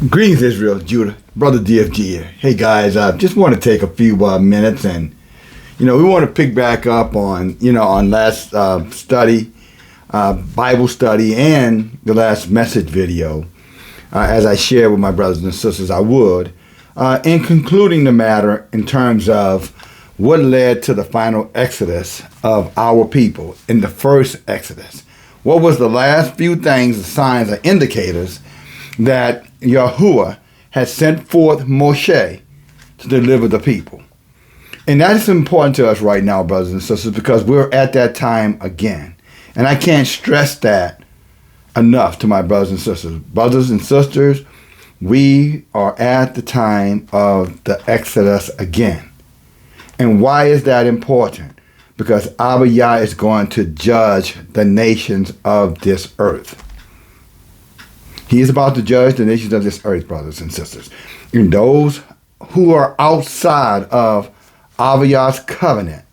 Greetings, Israel, Judah, brother DFG here. Hey guys, I just want to take a few minutes and, we want to pick back up on, on last study, Bible study, and the last message video, as I shared with my brothers and sisters, I would, in concluding the matter in terms of what led to the final exodus of our people in the first exodus. What was the last few things, the signs or indicators that Yahuwah had sent forth Moshe to deliver the people. And that is important to us right now, brothers and sisters, because we're at that time again. And I can't stress that enough to my brothers and sisters. Brothers and sisters, we are at the time of the Exodus again. And why is that important? Because Abba Yah is going to judge the nations of this earth. He is about to judge the nations of this earth, brothers and sisters. And those who are outside of Abba Yah's covenant,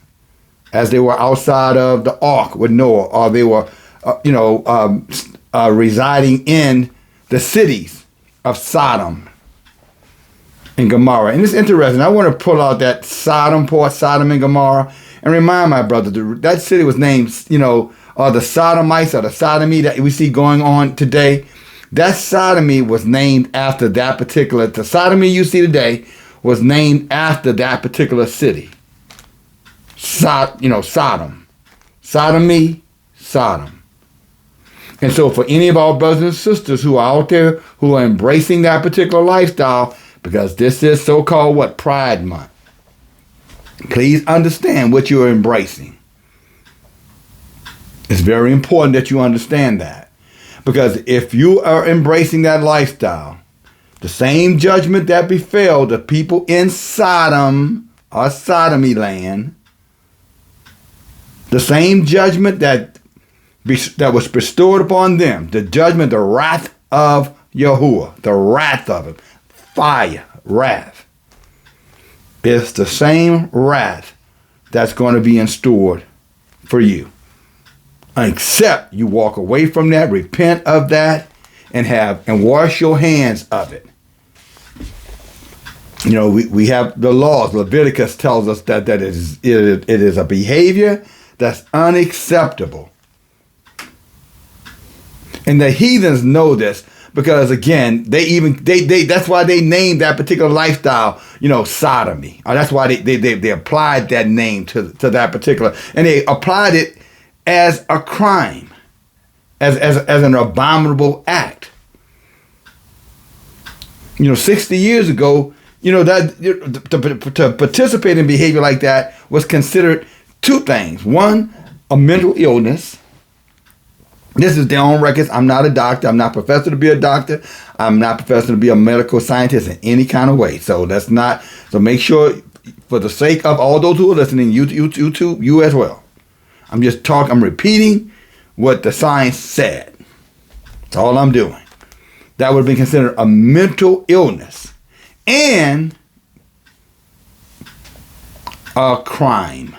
as they were outside of the ark with Noah, or they were, residing in the cities of Sodom and Gomorrah. And it's interesting. I want to pull out that Sodom and Gomorrah, and remind my brother, that city was named, the Sodomites or the sodomy that we see going on today. That sodomy was named after that particular, the sodomy you see today was named after that particular city. Sodom. Sodomy, Sodom. And so for any of our brothers and sisters who are out there who are embracing that particular lifestyle, because this is so-called Pride Month, please understand what you're embracing. It's very important that you understand that. Because if you are embracing that lifestyle, the same judgment that befell the people in Sodom or sodomy land, the same judgment that was bestowed upon them, the judgment, the wrath of Yahuwah, the wrath of him, fire, wrath, it's the same wrath that's going to be in store for you. Except you walk away from that, repent of that, and wash your hands of it. We have the laws. Leviticus tells us that it is a behavior that's unacceptable. And the heathens know this because, again, that's why they named that particular lifestyle, sodomy. Or that's why they applied that name to that particular, and they applied it as a crime, as an abominable act. 60 years ago, to participate in behavior like that was considered two things. One, a mental illness. This is their own records. I'm not a doctor. I'm not professed to be a doctor. I'm not professed to be a medical scientist in any kind of way. So so make sure, for the sake of all those who are listening, you too, you as well. I'm repeating what the science said. That's all I'm doing. That would be considered a mental illness and a crime.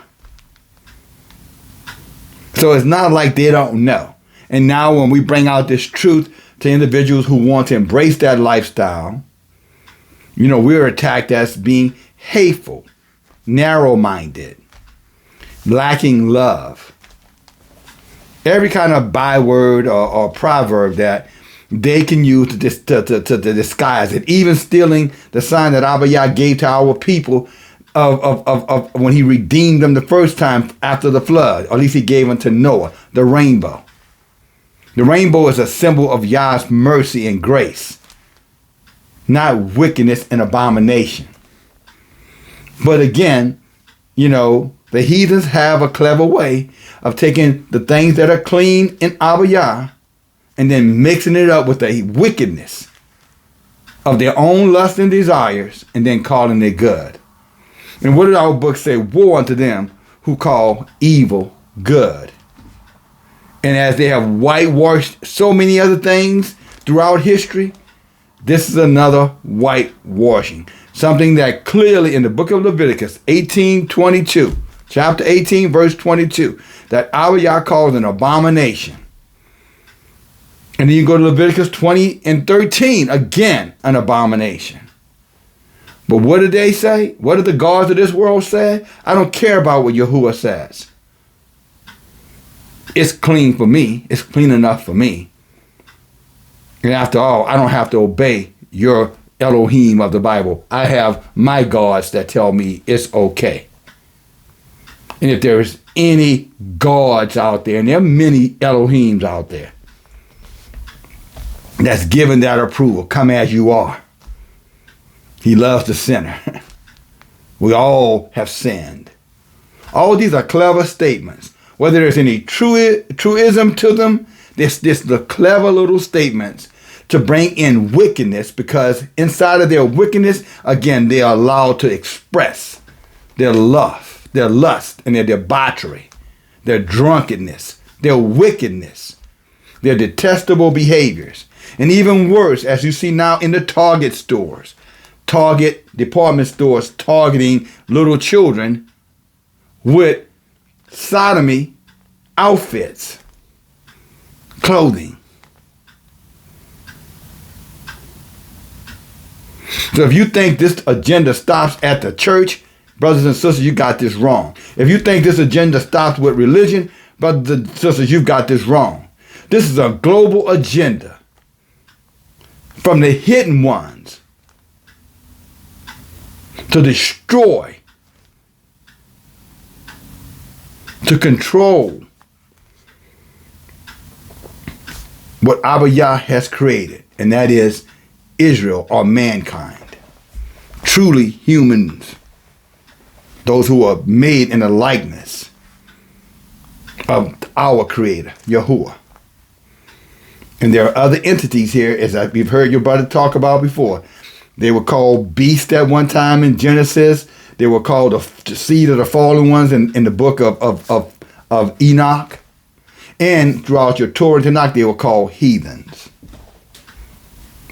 So it's not like they don't know. And now when we bring out this truth to individuals who want to embrace that lifestyle, we're attacked as being hateful, narrow-minded, lacking love. Every kind of byword or proverb that they can use to disguise it. Even stealing the sign that Abba Yah gave to our people of when he redeemed them the first time after the flood. Or at least he gave them to Noah, the rainbow. The rainbow is a symbol of Yah's mercy and grace, not wickedness and abomination. But again, the heathens have a clever way of taking the things that are clean in Abba Yah and then mixing it up with the wickedness of their own lust and desires and then calling it good. And what did our book say? Woe unto them who call evil good. And as they have whitewashed so many other things throughout history, this is another whitewashing. Something that clearly in the book of Leviticus 18:22, chapter 18, verse 22, that Abba Yah calls an abomination. And then you go to Leviticus 20 and 13, again, an abomination. But what did they say? What did the gods of this world say? I don't care about what Yahuwah says. It's clean for me. It's clean enough for me. And after all, I don't have to obey your Elohim of the Bible. I have my gods that tell me it's okay. And if there is any gods out there, and there are many Elohims out there, that's given that approval, come as you are. He loves the sinner. We all have sinned. All these are clever statements. Whether there's any truism to them, this the clever little statements to bring in wickedness, because inside of their wickedness, again, they are allowed to express their lust and their debauchery, their drunkenness, their wickedness, their detestable behaviors. And even worse, as you see now in the Target stores, Target department stores targeting little children with sodomy outfits, clothing. So if you think this agenda stops at the church, brothers and sisters, you got this wrong. If you think this agenda stops with religion, brothers and sisters, you've got this wrong. This is a global agenda from the hidden ones to destroy, to control what Abba Yah has created, and that is Israel, or mankind, truly humans, those who are made in the likeness of our Creator, Yahuwah. And there are other entities here, as we've heard your brother talk about before. They were called beasts at one time in Genesis. They were called the seed of the fallen ones in the book of Enoch. And throughout your Torah and Tanakh, they were called heathens.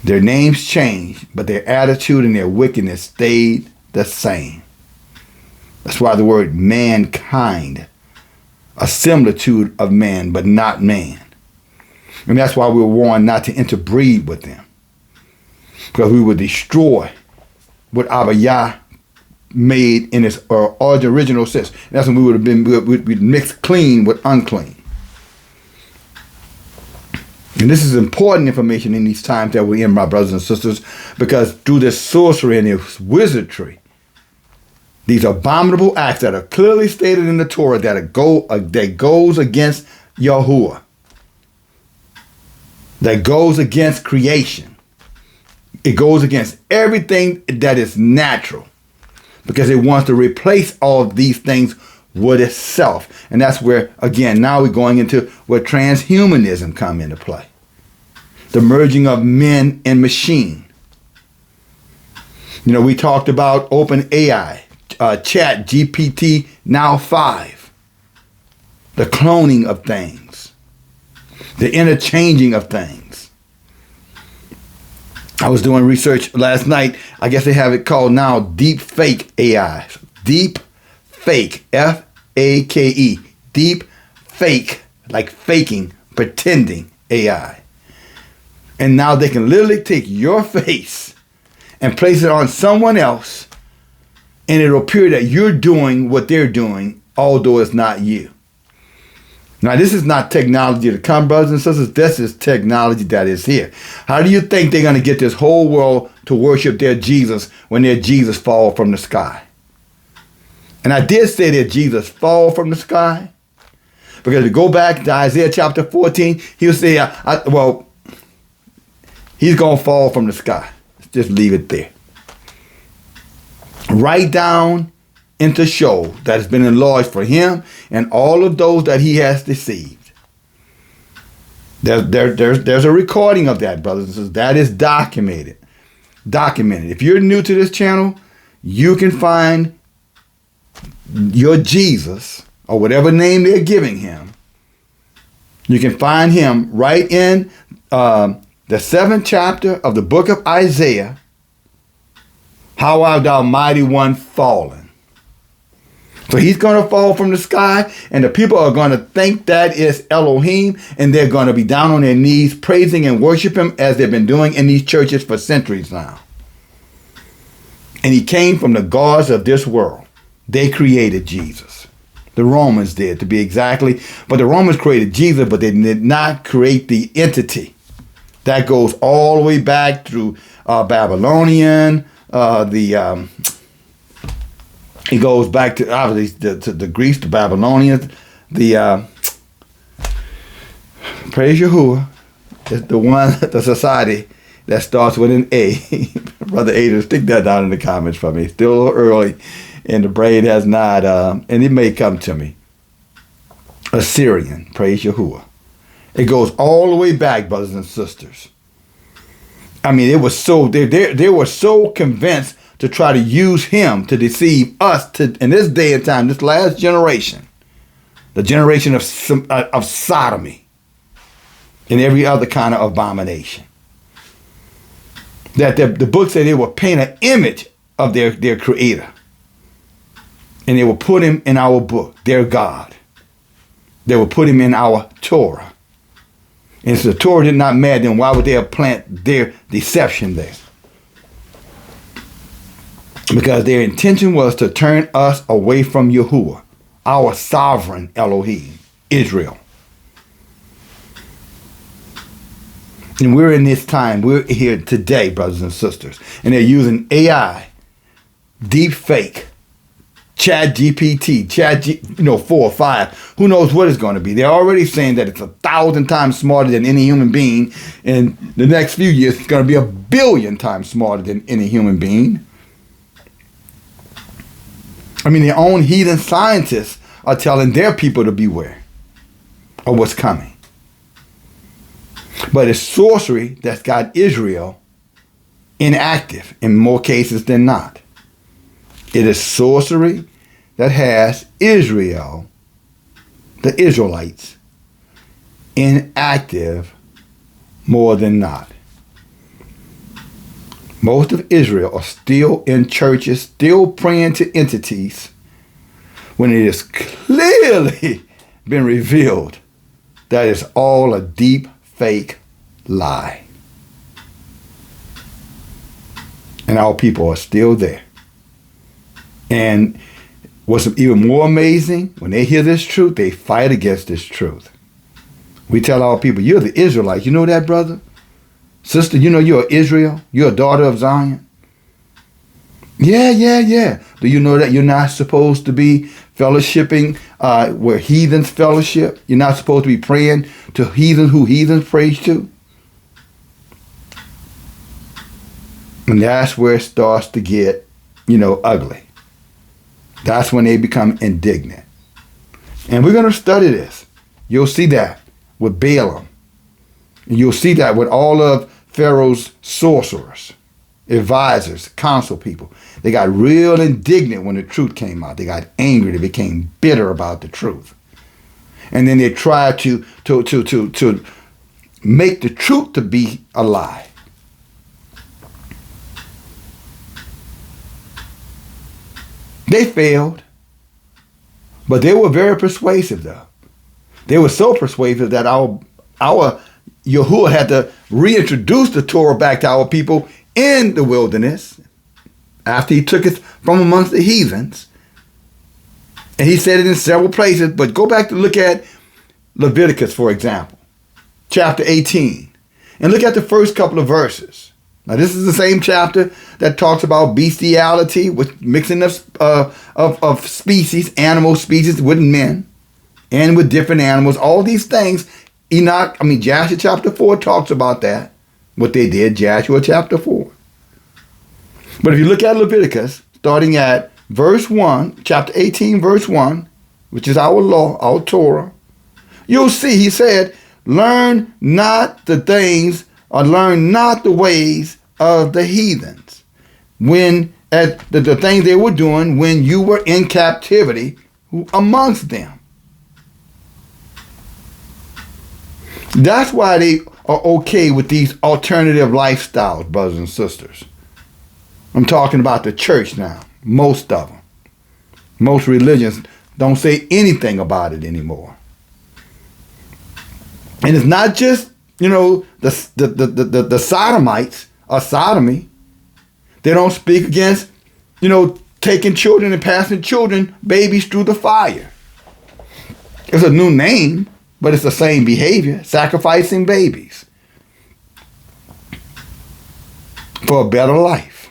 Their names changed, but their attitude and their wickedness stayed the same. That's why the word mankind, a similitude of man, but not man. And that's why we were warned not to interbreed with them, because we would destroy what Abba Yah made in its original sense. And that's when we would have been, we'd mixed clean with unclean. And this is important information in these times that we're in, my brothers and sisters, because through this sorcery and this wizardry, these abominable acts that are clearly stated in the Torah that goes against Yahuwah, that goes against creation. It goes against everything that is natural, because it wants to replace all of these things with itself. And that's where, again, now we're going into where transhumanism come into play. The merging of men and machine. You know, we talked about open AI, chat GPT, now 5. The cloning of things. The interchanging of things. I was doing research last night. I guess they have it called now deep fake AI. Deep fake, F-A-K-E. Deep fake, like faking, pretending AI. And now they can literally take your face and place it on someone else, and it'll appear that you're doing what they're doing, although it's not you. Now, this is not technology to come, brothers and sisters. This is technology that is here. How do you think they're going to get this whole world to worship their Jesus when their Jesus fall from the sky? And I did say that Jesus fall from the sky, because to go back to Isaiah chapter 14, he'll say, he's going to fall from the sky. Let's just leave it there. Right down into Sheol that has been enlarged for him and all of those that he has deceived. There's a recording of that, brothers and sisters. That is documented. If you're new to this channel, you can find your Jesus, or whatever name they're giving him. You can find him right in the 7th chapter of the book of Isaiah. How art thou, mighty one, fallen? So he's going to fall from the sky, and the people are going to think that is Elohim, and they're going to be down on their knees praising and worship him as they've been doing in these churches for centuries now. And he came from the gods of this world. They created Jesus. The Romans did, to be exactly. But the Romans created Jesus, but they did not create the entity. That goes all the way back through Babylonian, it goes back to obviously to the Greeks, the Babylonians, the praise Yahuwah, the society that starts with an A. Brother Adrian, stick that down in the comments for me. It's still a little early, and the brain has not, and it may come to me. Assyrian, praise Yahuwah. It goes all the way back, brothers and sisters. I mean, it was so they were so convinced to try to use him to deceive us in this day and time, this last generation, the generation of sodomy and every other kind of abomination. That the book said they would paint an image of their creator, and they will put him in our book, their God. They will put him in our Torah. And if the Torah did not matter, then why would they have planted their deception there? Because their intention was to turn us away from Yahuwah, our sovereign Elohim, Israel. And we're in this time, we're here today, brothers and sisters, and they're using AI, deep fake, Chat GPT, 4 or 5. Who knows what it's going to be? They're already saying that it's 1,000 times smarter than any human being. In the next few years, it's going to be 1 billion times smarter than any human being. I mean, their own heathen scientists are telling their people to beware of what's coming. But it's sorcery that's got Israel inactive in more cases than not. It is sorcery that has Israel, the Israelites, inactive more than not. Most of Israel are still in churches, still praying to entities, when it has clearly been revealed that it's all a deep fake lie. And our people are still there. And what's even more amazing, when they hear this truth, they fight against this truth. We tell our people, you're the Israelites. You know that, brother? Sister, you know you're Israel? You're a daughter of Zion? Yeah. Do you know that you're not supposed to be fellowshipping where heathens fellowship? You're not supposed to be praying to heathens who heathens praise to? And that's where it starts to get, ugly. That's when they become indignant. And we're going to study this. You'll see that with Balaam. And you'll see that with all of Pharaoh's sorcerers, advisors, council people. They got real indignant when the truth came out. They got angry. They became bitter about the truth. And then they tried to make the truth to be a lie. They failed, but they were very persuasive, though. They were so persuasive that our Yahuwah had to reintroduce the Torah back to our people in the wilderness after he took it from amongst the heathens. And he said it in several places, but go back to look at Leviticus, for example, chapter 18, and look at the first couple of verses. Now, this is the same chapter that talks about bestiality with mixing of species, animal species with men and with different animals. All these things, Joshua chapter 4 talks about that, what they did, Joshua chapter 4. But if you look at Leviticus, starting at verse 1, chapter 18, verse 1, which is our law, our Torah, you'll see he said, learn not the things or learn not the ways of the heathens, when at the things they were doing when you were in captivity amongst them. That's why they are okay with these alternative lifestyles, brothers and sisters. I'm talking about the church now, most of them. Most religions don't say anything about it anymore. And it's not just, the sodomites or sodomy. They don't speak against, taking children and passing children, babies through the fire. It's a new name, but it's the same behavior, sacrificing babies for a better life.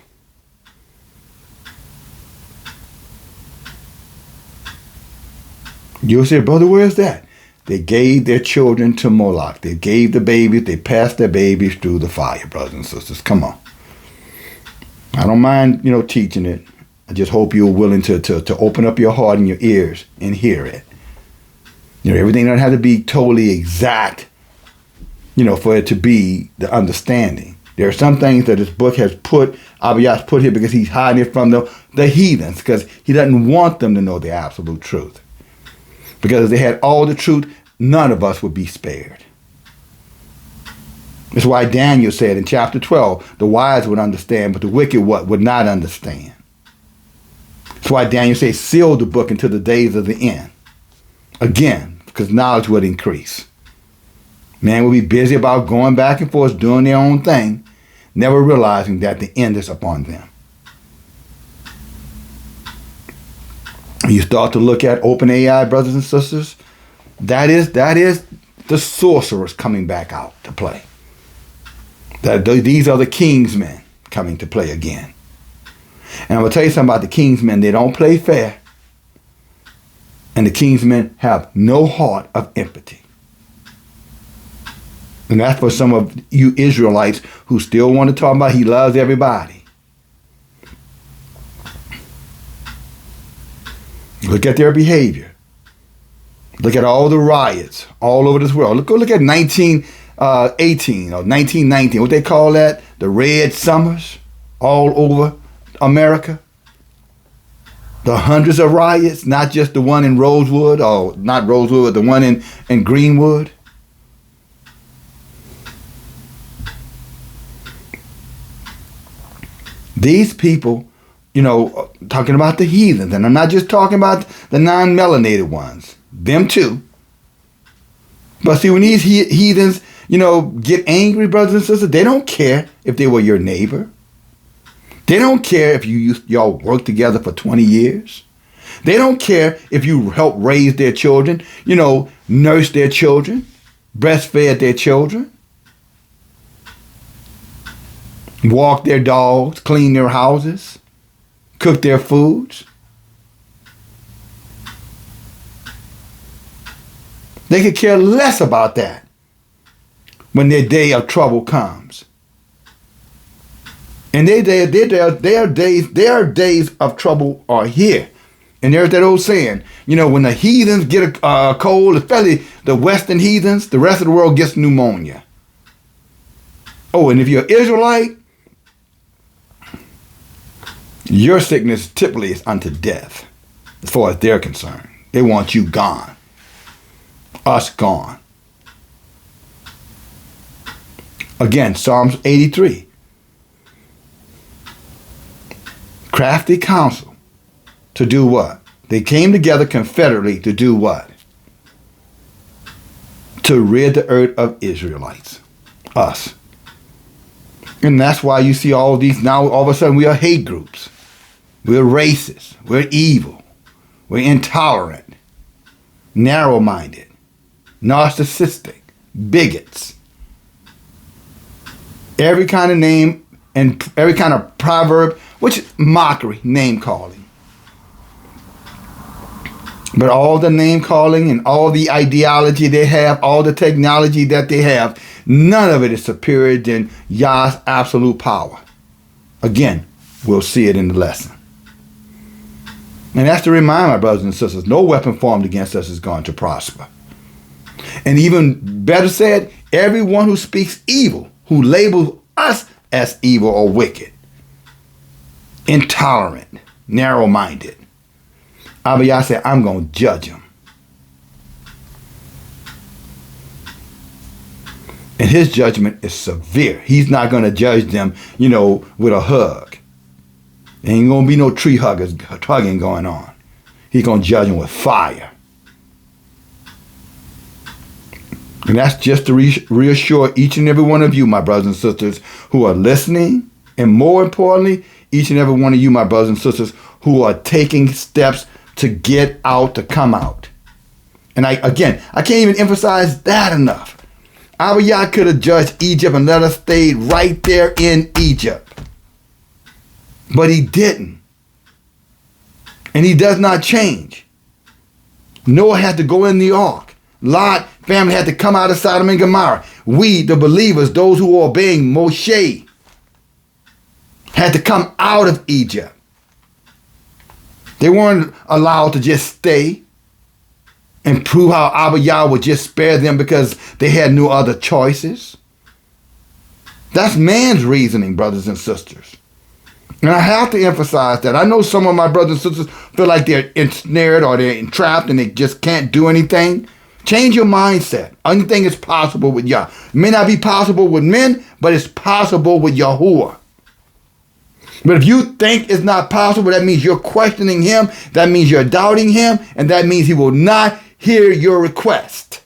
You'll say, brother, where's that? They gave their children to Moloch. They gave the babies, they passed their babies through the fire, brothers and sisters. Come on. I don't mind, teaching it. I just hope you're willing to open up your heart and your ears and hear it. Everything doesn't have to be totally exact, for it to be the understanding. There are some things that this book has put, Abiyah's put here because he's hiding it from the heathens, because he doesn't want them to know the absolute truth. Because if they had all the truth, none of us would be spared. That's why Daniel said in chapter 12, the wise would understand, but the wicked would not understand. That's why Daniel says, seal the book until the days of the end. Again, because knowledge would increase. Man will be busy about going back and forth, doing their own thing, never realizing that the end is upon them. You start to look at OpenAI, brothers and sisters, that is the sorcerers coming back out to play. These are the king's men coming to play again. And I'm going to tell you something about the king's men. They don't play fair. And the king's men have no heart of empathy. And that's for some of you Israelites who still want to talk about he loves everybody. Look at their behavior. Look at all the riots all over this world. Look at 1918 or 1919. What they call that? The Red Summers all over America. The hundreds of riots, not just the one in Rosewood, or not Rosewood, but the one in Greenwood. These people, talking about the heathens, and I'm not just talking about the non-melanated ones, them too. But see, when these heathens, get angry, brothers and sisters, they don't care if they were your neighbor. They don't care if y'all worked together for 20 years. They don't care if you helped raise their children, nurse their children, breastfed their children, walk their dogs, clean their houses, cook their foods. They could care less about that when their day of trouble comes. And their days of trouble are here. And there's that old saying, when the heathens get a cold, especially the Western heathens, the rest of the world gets pneumonia. Oh, and if you're an Israelite, your sickness typically is unto death, as far as they're concerned. They want you gone. Us gone. Again, Psalms 83. Crafty counsel to do what? They came together confederately to do what? To rid the earth of Israelites. Us. And that's why you see all these, now all of a sudden we are hate groups. We're racist. We're evil. We're intolerant. Narrow-minded. Narcissistic. Bigots. Every kind of name and every kind of proverb, which is mockery, name calling. But all the name calling and all the ideology they have, all the technology that they have, none of it is superior than Yah's absolute power. Again, we'll see it in the lesson. And that's to remind my brothers and sisters, no weapon formed against us is going to prosper. And even better said, everyone who speaks evil, who labels us as evil or wicked, intolerant, narrow-minded, Abiyah said, I'm going to judge him. And his judgment is severe. He's not going to judge them, with a hug. There ain't going to be no tree hugging going on. He's going to judge them with fire. And that's just to reassure each and every one of you, my brothers and sisters, who are listening. And more importantly, each and every one of you, my brothers and sisters, who are taking steps to get out, to come out. And I can't even emphasize that enough. Abba Yah could have judged Egypt and let us stay right there in Egypt. But he didn't. And he does not change. Noah had to go in the ark. Lot family had to come out of Sodom and Gomorrah. We, the believers, those who are obeying Moshe, had to come out of Egypt. They weren't allowed to just stay and prove how Abba Yah would just spare them because they had no other choices. That's man's reasoning, brothers and sisters. And I have to emphasize that. I know some of my brothers and sisters feel like they're ensnared or they're entrapped and they just can't do anything. Change your mindset. Anything is possible with Yah. It may not be possible with men, but it's possible with Yahuwah. But if you think it's not possible, that means you're questioning him. That means you're doubting him. And that means he will not hear your request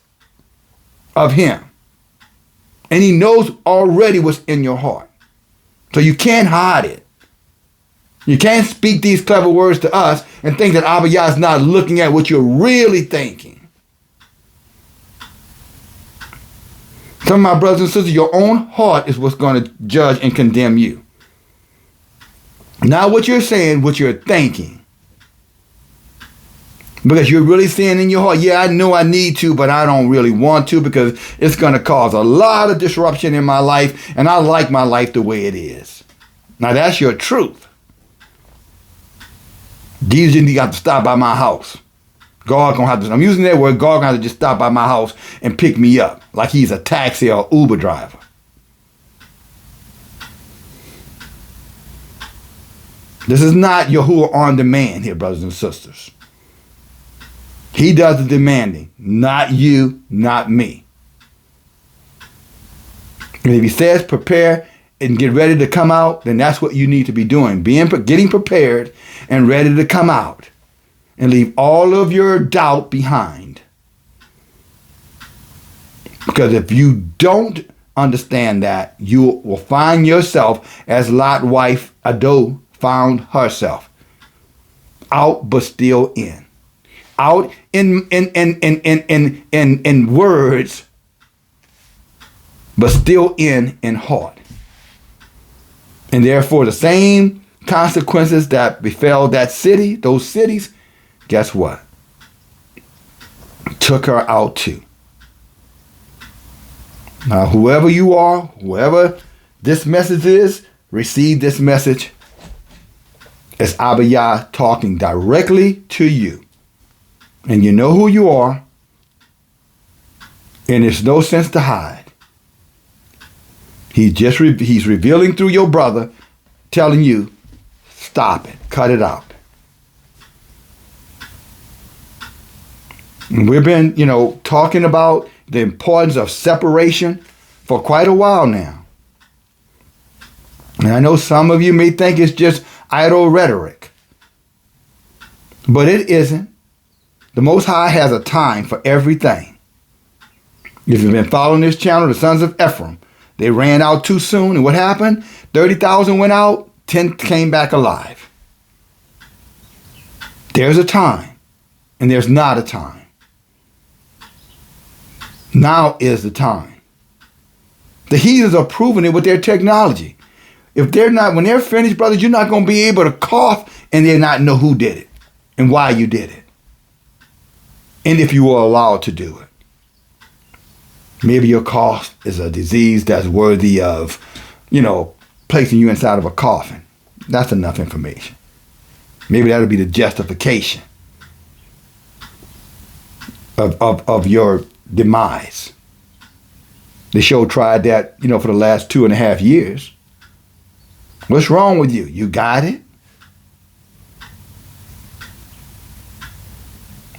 of him. And he knows already what's in your heart. So you can't hide it. You can't speak these clever words to us and think that Abba Yah is not looking at what you're really thinking. Some of my brothers and sisters, your own heart is what's going to judge and condemn you. Not what you're saying, what you're thinking. Because you're really saying in your heart, yeah, I know I need to, but I don't really want to because it's going to cause a lot of disruption in my life, and I like my life the way it is. Now, that's your truth. Jesus didn't have to stop by my house. God gonna have to, I'm using that word, God gonna have to just stop by my house and pick me up like he's a taxi or Uber driver. This is not Yahuwah on demand here, brothers and sisters. He does the demanding, not you, not me. And if he says prepare and get ready to come out, then that's what you need to be doing. Getting prepared and ready to come out. And leave all of your doubt behind. Because if you don't understand that, you will find yourself as Lot's wife Ado found herself. Out but still in. Out in words, but still in heart. And therefore the same consequences that befell that city, those cities, guess what? Took her out too. Now, whoever you are, whoever this message is, receive this message as Abba Yah talking directly to you. And you know who you are. And there's no sense to hide. He's revealing through your brother, telling you, stop it, cut it out. And we've been, talking about the importance of separation for quite a while now. And I know some of you may think it's just idle rhetoric. But it isn't. The Most High has a time for everything. If you've been following this channel, the sons of Ephraim, they ran out too soon. And what happened? 30,000 went out, 10 came back alive. There's a time, and there's not a time. Now is the time. The heathens are proving it with their technology. When they're finished, brothers, you're not going to be able to cough and they not know who did it and why you did it. And if you were allowed to do it. Maybe your cough is a disease that's worthy of, placing you inside of a coffin. That's enough information. Maybe that'll be the justification of your demise. The show tried that, for the last 2.5 years. What's wrong with you? You got it?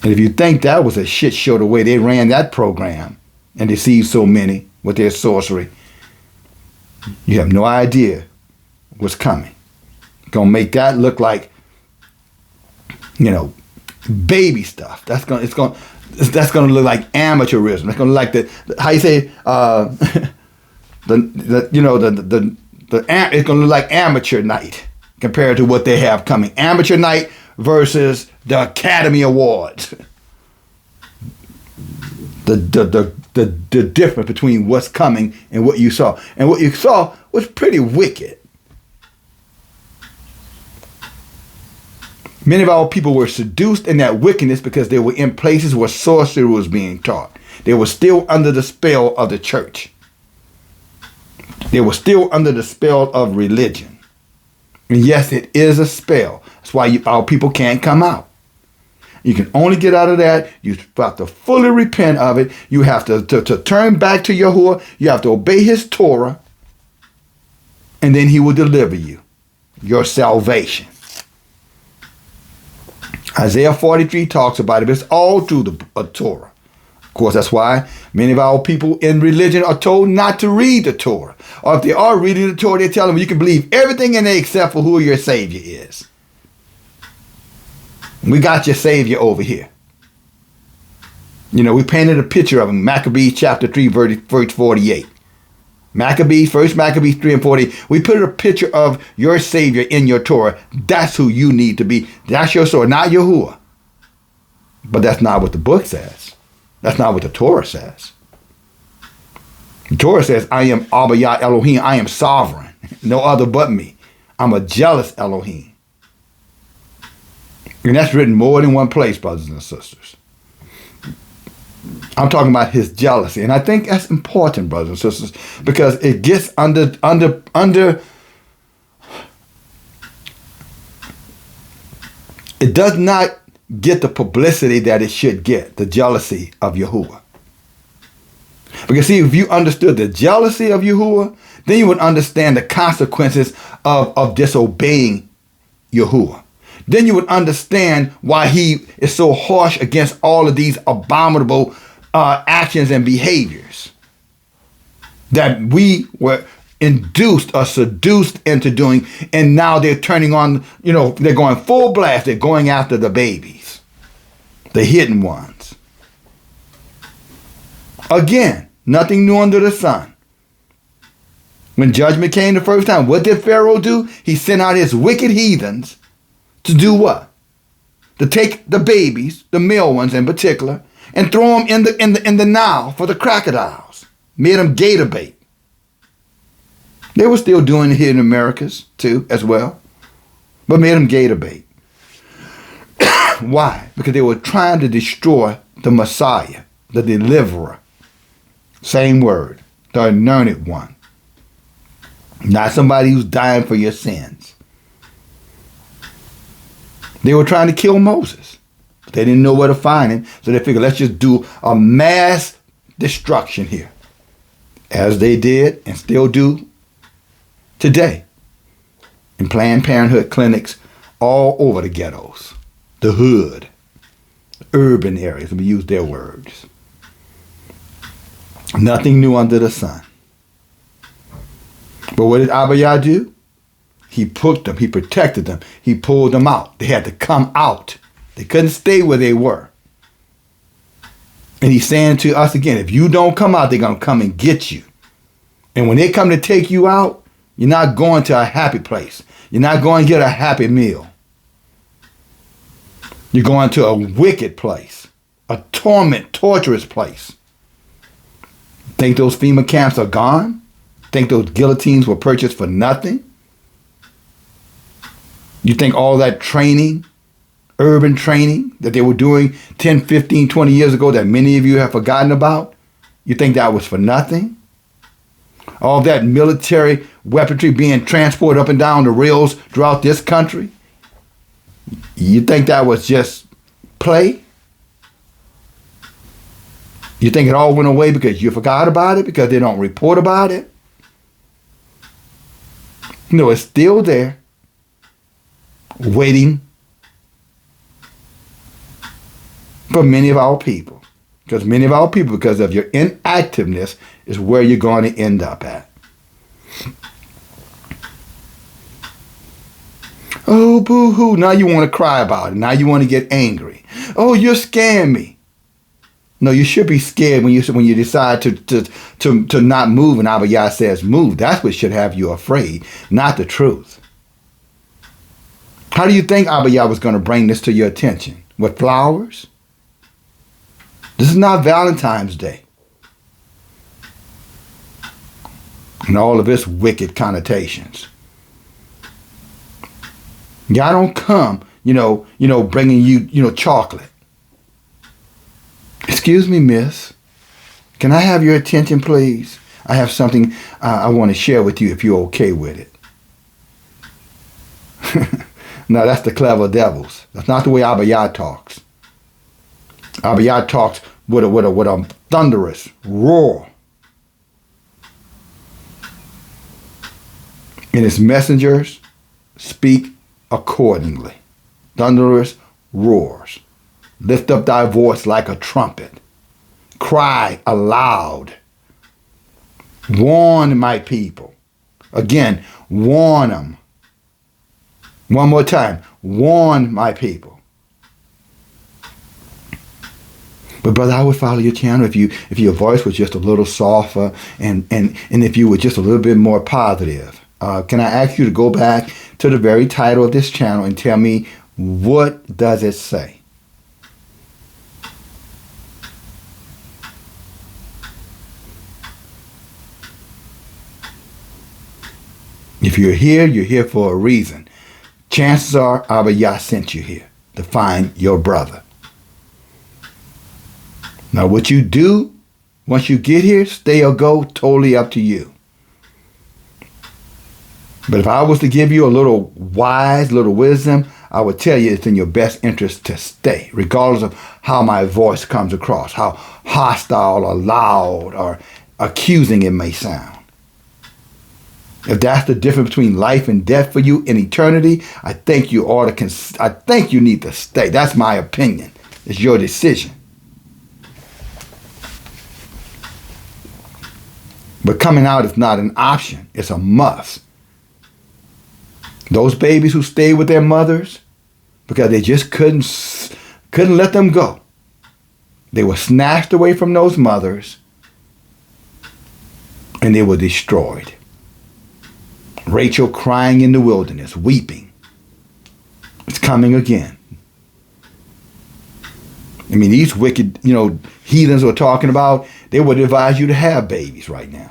And if you think that was a shit show the way they ran that program and deceived so many with their sorcery, you have no idea what's coming. Gonna make that look like, baby stuff. That's gonna look like amateurism. It's gonna look like how you say it's gonna look like amateur night compared to what they have coming. Amateur night versus the Academy Awards. The difference between what's coming and what you saw. And what you saw was pretty wicked. Many of our people were seduced in that wickedness because they were in places where sorcery was being taught. They were still under the spell of the church. They were still under the spell of religion. And yes, it is a spell. That's why our people can't come out. You can only get out of that. You have to fully repent of it. You have to turn back to Yahuwah. You have to obey his Torah. And then he will deliver you your salvation. Isaiah 43 talks about it. It's all through the Torah. Of course, that's why many of our people in religion are told not to read the Torah. Or if they are reading the Torah, they tell them you can believe everything in it except for who your Savior is. We got your Savior over here. You know, we painted a picture of him. Maccabees chapter 3, verse 48. First Maccabees 3 and 40. We put a picture of your Savior in your Torah. That's who you need to be. That's your sword, not Yahuwah. But that's not what the book says. That's not what the Torah says. The Torah says, I am Abba Yah Elohim. I am sovereign. No other but me. I'm a jealous Elohim. And that's written more than one place, brothers and sisters. I'm talking about his jealousy. And I think that's important, brothers and sisters, because it gets under it does not get the publicity that it should get, the jealousy of Yahuwah. Because see, if you understood the jealousy of Yahuwah, then you would understand the consequences of disobeying Yahuwah. Then you would understand why he is so harsh against all of these abominable actions and behaviors that we were induced or seduced into doing, and now they're turning on, they're going full blast. They're going after the babies, the hidden ones. Again, nothing new under the sun. When judgment came the first time, what did Pharaoh do? He sent out his wicked heathens to do what? To take the babies, the male ones in particular, and throw them in the Nile for the crocodiles. Made them gator bait. They were still doing it here in Americas too, as well, but made them gator bait. Why? Because they were trying to destroy the Messiah, the deliverer. Same word, the anointed one. Not somebody who's dying for your sins. They were trying to kill Moses. But they didn't know where to find him. So they figured, let's just do a mass destruction here. As they did and still do today. In Planned Parenthood clinics all over the ghettos. The hood. The urban areas. Let me use their words. Nothing new under the sun. But what did Abba Yah do? He put them, he protected them, he pulled them out. They had to come out. They couldn't stay where they were. And he's saying to us again, if you don't come out, they're going to come and get you. And when they come to take you out, you're not going to a happy place. You're not going to get a happy meal. You're going to a wicked place, a torturous place. Think those FEMA camps are gone? Think those guillotines were purchased for nothing? You think all that training, urban training that they were doing 10, 15, 20 years ago that many of you have forgotten about, you think that was for nothing? All that military weaponry being transported up and down the rails throughout this country, you think that was just play? You think it all went away because you forgot about it, because they don't report about it? No, it's still there, waiting for many of our people. Because many of our people, because of your inactiveness, is where you're going to end up at. Oh, boo-hoo. Now you want to cry about it. Now you want to get angry. Oh, you're scaring me. No, you should be scared when you decide to not move and Abba Yah says move. That's what should have you afraid, not the truth. How do you think Abba Yah was going to bring this to your attention? With flowers? This is not Valentine's Day. And all of its wicked connotations. God don't come, bringing you, chocolate. Excuse me, miss. Can I have your attention, please? I have something I want to share with you if you're okay with it. No, that's the clever devils. That's not the way Abba Yah talks. Abba Yah talks with a thunderous roar. And his messengers speak accordingly. Thunderous roars. Lift up thy voice like a trumpet. Cry aloud. Warn my people. Again, warn them. One more time. Warn my people. But brother, I would follow your channel if your voice was just a little softer and if you were just a little bit more positive. Can I ask you to go back to the very title of this channel and tell me, what does it say? If you're here for a reason. Chances are Abba Yah sent you here to find your brother. Now what you do once you get here, stay or go, totally up to you. But if I was to give you a little wisdom, I would tell you it's in your best interest to stay, regardless of how my voice comes across, how hostile or loud or accusing it may sound. If that's the difference between life and death for you in eternity, I think you need to stay. That's my opinion. It's your decision. But coming out is not an option. It's a must. Those babies who stayed with their mothers because they just couldn't let them go. They were snatched away from those mothers and they were destroyed. Rachel crying in the wilderness, weeping. It's coming again. I mean, these wicked, heathens we're talking about, they would advise you to have babies right now.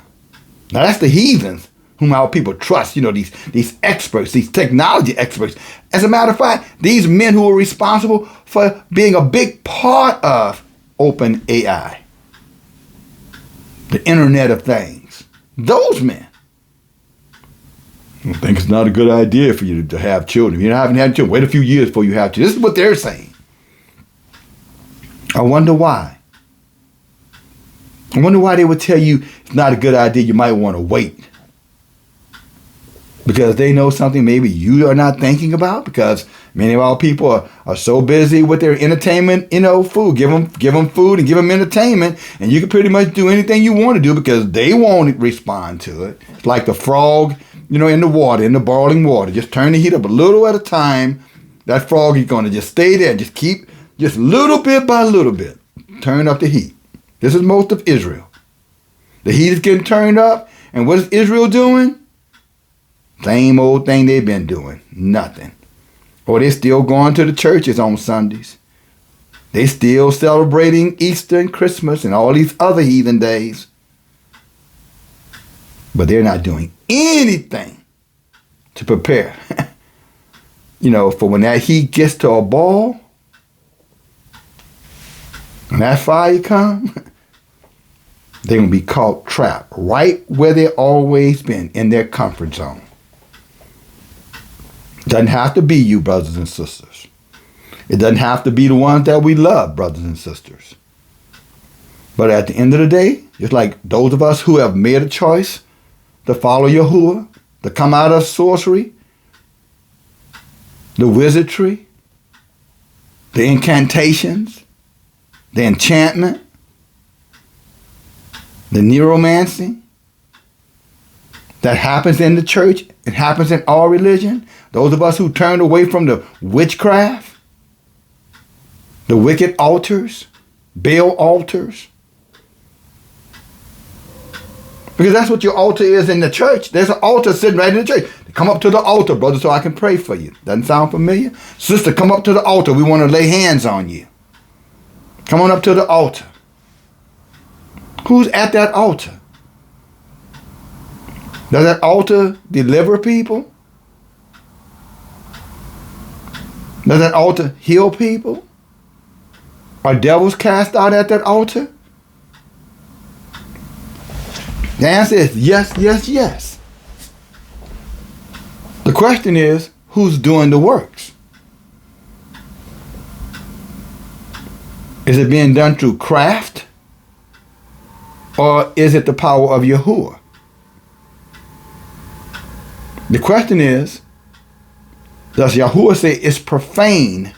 Now that's the heathens whom our people trust, these experts, these technology experts. As a matter of fact, these men who are responsible for being a big part of open AI, the Internet of Things, those men. I think it's not a good idea for you to have children. If you haven't had children, wait a few years before you have children. This is what they're saying. I wonder why. I wonder why they would tell you it's not a good idea. You might want to wait. Because they know something maybe you are not thinking about. Because many of our people are so busy with their entertainment, food. Give them food and give them entertainment. And you can pretty much do anything you want to do because they won't respond to it. It's like the frog, in the water, in the boiling water. Just turn the heat up a little at a time. That frog is going to just stay there and just keep, just little bit by little bit, turn up the heat. This is most of Israel. The heat is getting turned up. And what is Israel doing? Same old thing they've been doing. Nothing. Or they're still going to the churches on Sundays. They still celebrating Easter and Christmas and all these other heathen days. But they're not doing anything to prepare, for when that heat gets to a ball, when that fire comes, they're going to be caught trapped right where they've always been, in their comfort zone. Doesn't have to be you, brothers and sisters. It doesn't have to be the ones that we love, brothers and sisters. But at the end of the day, just like those of us who have made a choice to follow Yahuwah, to come out of sorcery, the wizardry, the incantations, the enchantment, the neuromancy that happens in the church, it happens in all religion. Those of us who turned away from the witchcraft, The wicked altars, Baal altars. Because that's what your altar is in the church. There's an altar sitting right in the church. Come up to the altar, brother, so I can pray for you. Doesn't sound familiar? Sister, come up to the altar. We want to lay hands on you. Come on up to the altar. Who's at that altar? Does that altar deliver people? Does that altar heal people? Are devils cast out at that altar? The answer is yes, yes, yes. The question is, who's doing the works? Is it being done through craft? Or is it the power of Yahuwah? The question is, does Yahuwah say it's profane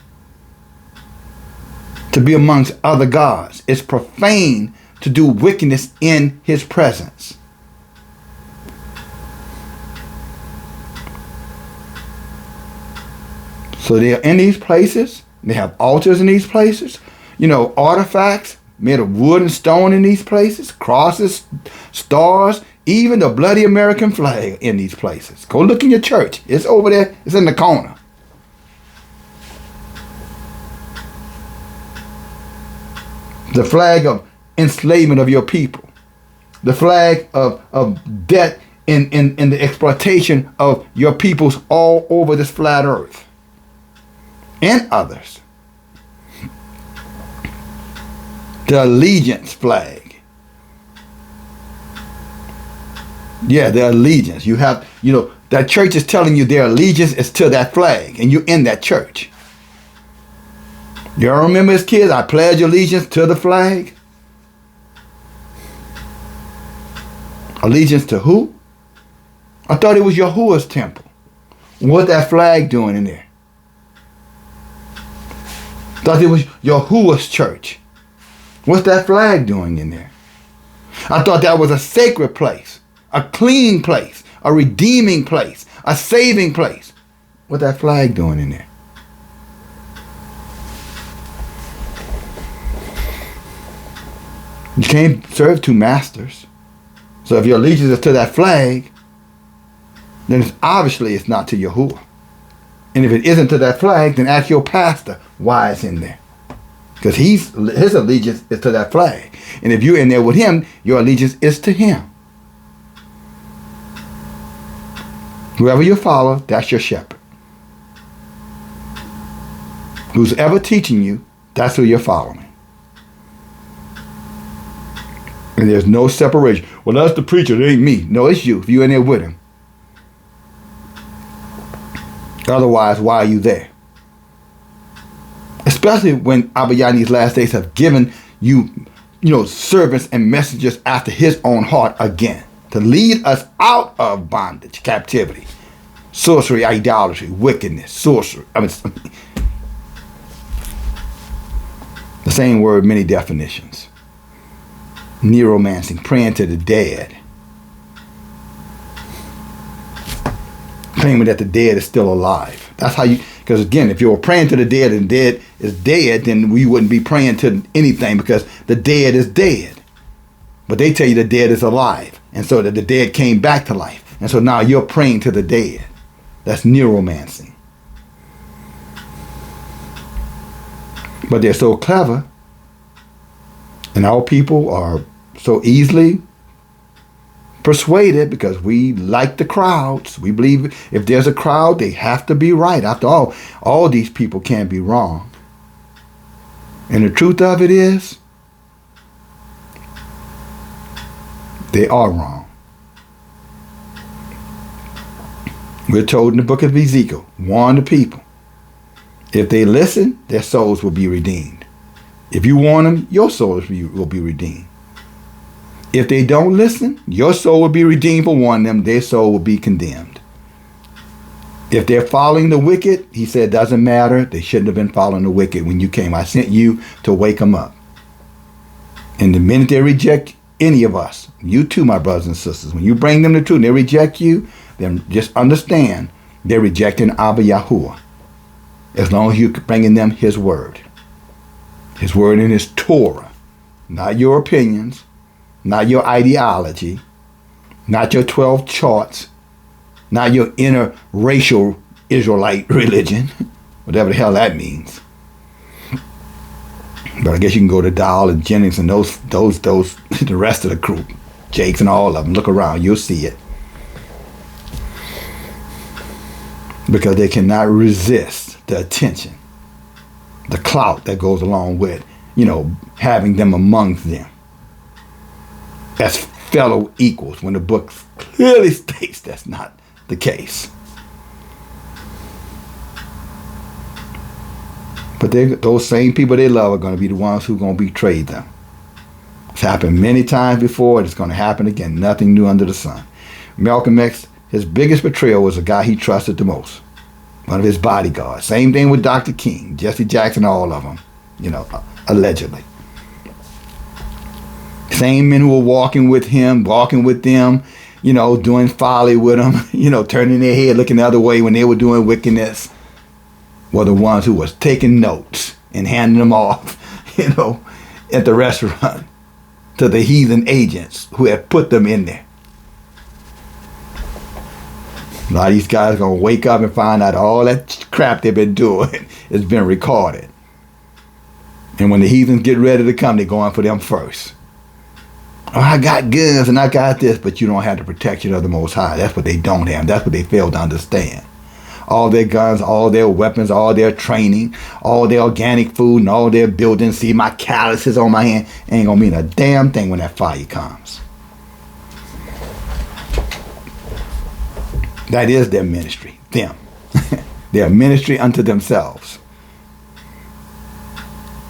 to be amongst other gods? It's profane to do wickedness in his presence. So they are in these places. They have altars in these places. You know, artifacts made of wood and stone in these places. Crosses, stars, even the bloody American flag in these places. Go look in your church. It's over there. It's in the corner. The flag of enslavement of your people. The flag of debt in the exploitation of your peoples all over this flat earth. And others. The allegiance flag. Yeah, the allegiance. You have, you know, that church is telling you their allegiance is to that flag, and you're in that church. Y'all remember as kids, I pledge allegiance to the flag? Allegiance to who? I thought it was Yahuwah's temple. What's that flag doing in there? Thought it was Yahuwah's church. What's that flag doing in there? I thought that was a sacred place, a clean place, a redeeming place, a saving place. What's that flag doing in there? You can't serve two masters. So if your allegiance is to that flag, then obviously it's not to Yahuwah. And if it isn't to that flag, then ask your pastor why it's in there. Because his allegiance is to that flag. And if you're in there with him, your allegiance is to him. Whoever you follow, that's your shepherd. Who's ever teaching you, that's who you're following. And there's no separation. Well, that's the preacher, it ain't me. No, it's you, if you're in there with him. Otherwise, why are you there? Especially when Abba Yah in these last days have given you, servants and messengers after his own heart again. To lead us out of bondage, captivity, sorcery, idolatry, wickedness, sorcery. The same word, many definitions. Neuromancing, praying to the dead. Claiming that the dead is still alive. That's how you, because again, if you were praying to the dead and dead is dead, then we wouldn't be praying to anything because the dead is dead. But they tell you the dead is alive. And so that the dead came back to life. And so now you're praying to the dead. That's neuromancing. But they're so clever. And our people are so easily persuaded because we like the crowds. We believe if there's a crowd, they have to be right. After all these people can't be wrong. And the truth of it is, they are wrong. We're told in the book of Ezekiel, warn the people. If they listen, their souls will be redeemed. If you warn them, your souls will be redeemed. If they don't listen, your soul will be redeemed for warning them. Their soul will be condemned. If they're following the wicked, he said, it doesn't matter. They shouldn't have been following the wicked when you came. I sent you to wake them up. And the minute they reject any of us, you too, my brothers and sisters, when you bring them the truth and they reject you, then just understand they're rejecting Abba Yahuwah. As long as you're bringing them his word. His word in his Torah. Not your opinions, not your ideology, not your 12 charts, not your interracial Israelite religion, whatever the hell that means. But I guess you can go to Dahl and Jennings and those the rest of the group, Jakes and all of them. Look around, you'll see it. Because they cannot resist the attention, the clout that goes along with, having them amongst them as fellow equals, when the book clearly states that's not the case. But those same people they love are going to be the ones who are going to betray them. It's happened many times before, and it's going to happen again. Nothing new under the sun. Malcolm X, his biggest betrayal was a guy he trusted the most. One of his bodyguards. Same thing with Dr. King, Jesse Jackson, all of them, allegedly. Same men who were walking with him, walking with them, doing folly with them, turning their head, looking the other way when they were doing wickedness, were the ones who was taking notes and handing them off, at the restaurant to the heathen agents who had put them in there. A lot of these guys are going to wake up and find out all that crap they've been doing has been recorded. And when the heathens get ready to come, they're going for them first. Oh, I got guns and I got this, but you don't have the protection of the Most High. That's what they don't have. That's what they fail to understand. All their guns, all their weapons, all their training, all their organic food, and all their buildings. See my calluses on my hand. Ain't going to mean a damn thing when that fire comes. That is their ministry. Them. Their ministry unto themselves.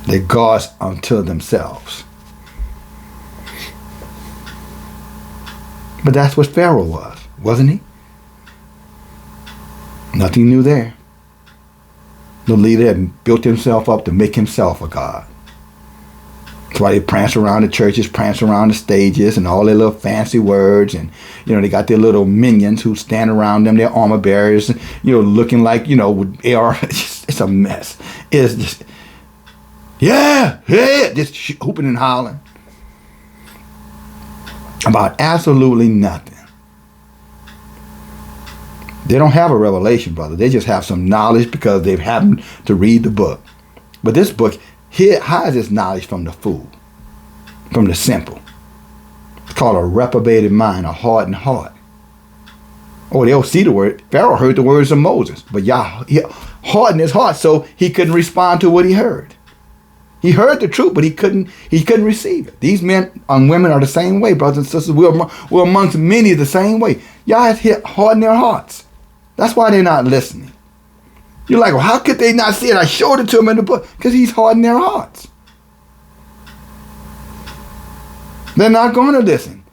They're gods unto themselves. But that's what Pharaoh was, wasn't he? Nothing new there. The leader had built himself up to make himself a god. That's why they prance around the churches, prance around the stages, and all their little fancy words. And, they got their little minions who stand around them, their armor bearers, looking like, with AR. It's a mess. It's just, just hooping and hollering about absolutely nothing. They don't have a revelation, brother. They just have some knowledge because they've happened to read the book. But this book hides its knowledge from the fool, from the simple. It's called a reprobated mind, a hardened heart. Oh, they'll see the word. Pharaoh heard the words of Moses, but Yah hardened his heart so he couldn't respond to what he heard. He heard the truth, but he couldn't receive it. These men and women are the same way, brothers and sisters. We're amongst many the same way. Yah has hardened their hearts. That's why they're not listening. You're like, well, how could they not see it? I showed it to them in the book. Because he's hardened their hearts. They're not going to listen.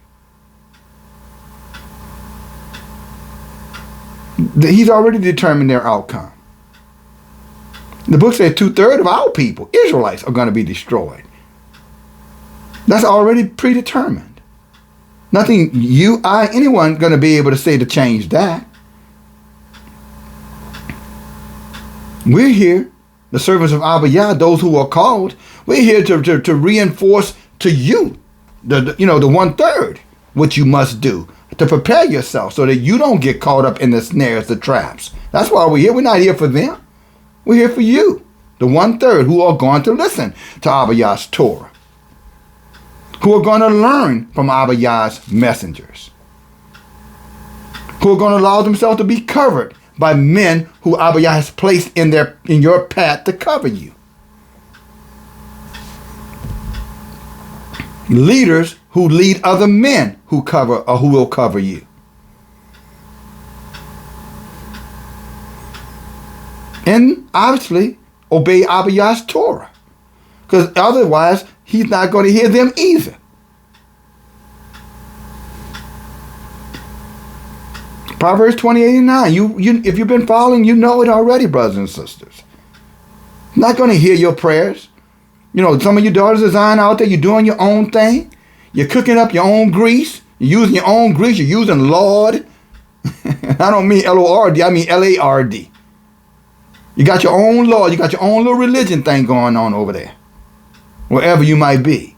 He's already determined their outcome. The book says 2/3 of our people, Israelites, are going to be destroyed. That's already predetermined. Nothing you, I, anyone going to be able to say to change that. We're here, the servants of Abba Yah, those who are called. We're here to reinforce to you, the 1/3, what you must do to prepare yourself so that you don't get caught up in the snares, the traps. That's why we're here. We're not here for them. We're here for you, the 1/3 who are going to listen to Abba Yah's Torah, who are going to learn from Abba Yah's messengers, who are going to allow themselves to be covered by men who Abba Yah has placed in your path to cover you. Leaders who lead other men who cover or who will cover you. And obviously obey Abba Yah's Torah, because otherwise he's not going to hear them either. Proverbs 28:9. You, if you've been following, you know it already, brothers and sisters. Not going to hear your prayers. Some of your daughters of Zion out there, you're doing your own thing. You're cooking up your own grease. You're using your own grease. You're using Lord. I don't mean Lord. I mean Lard. You got your own Lord. You got your own little religion thing going on over there. wherever you might be.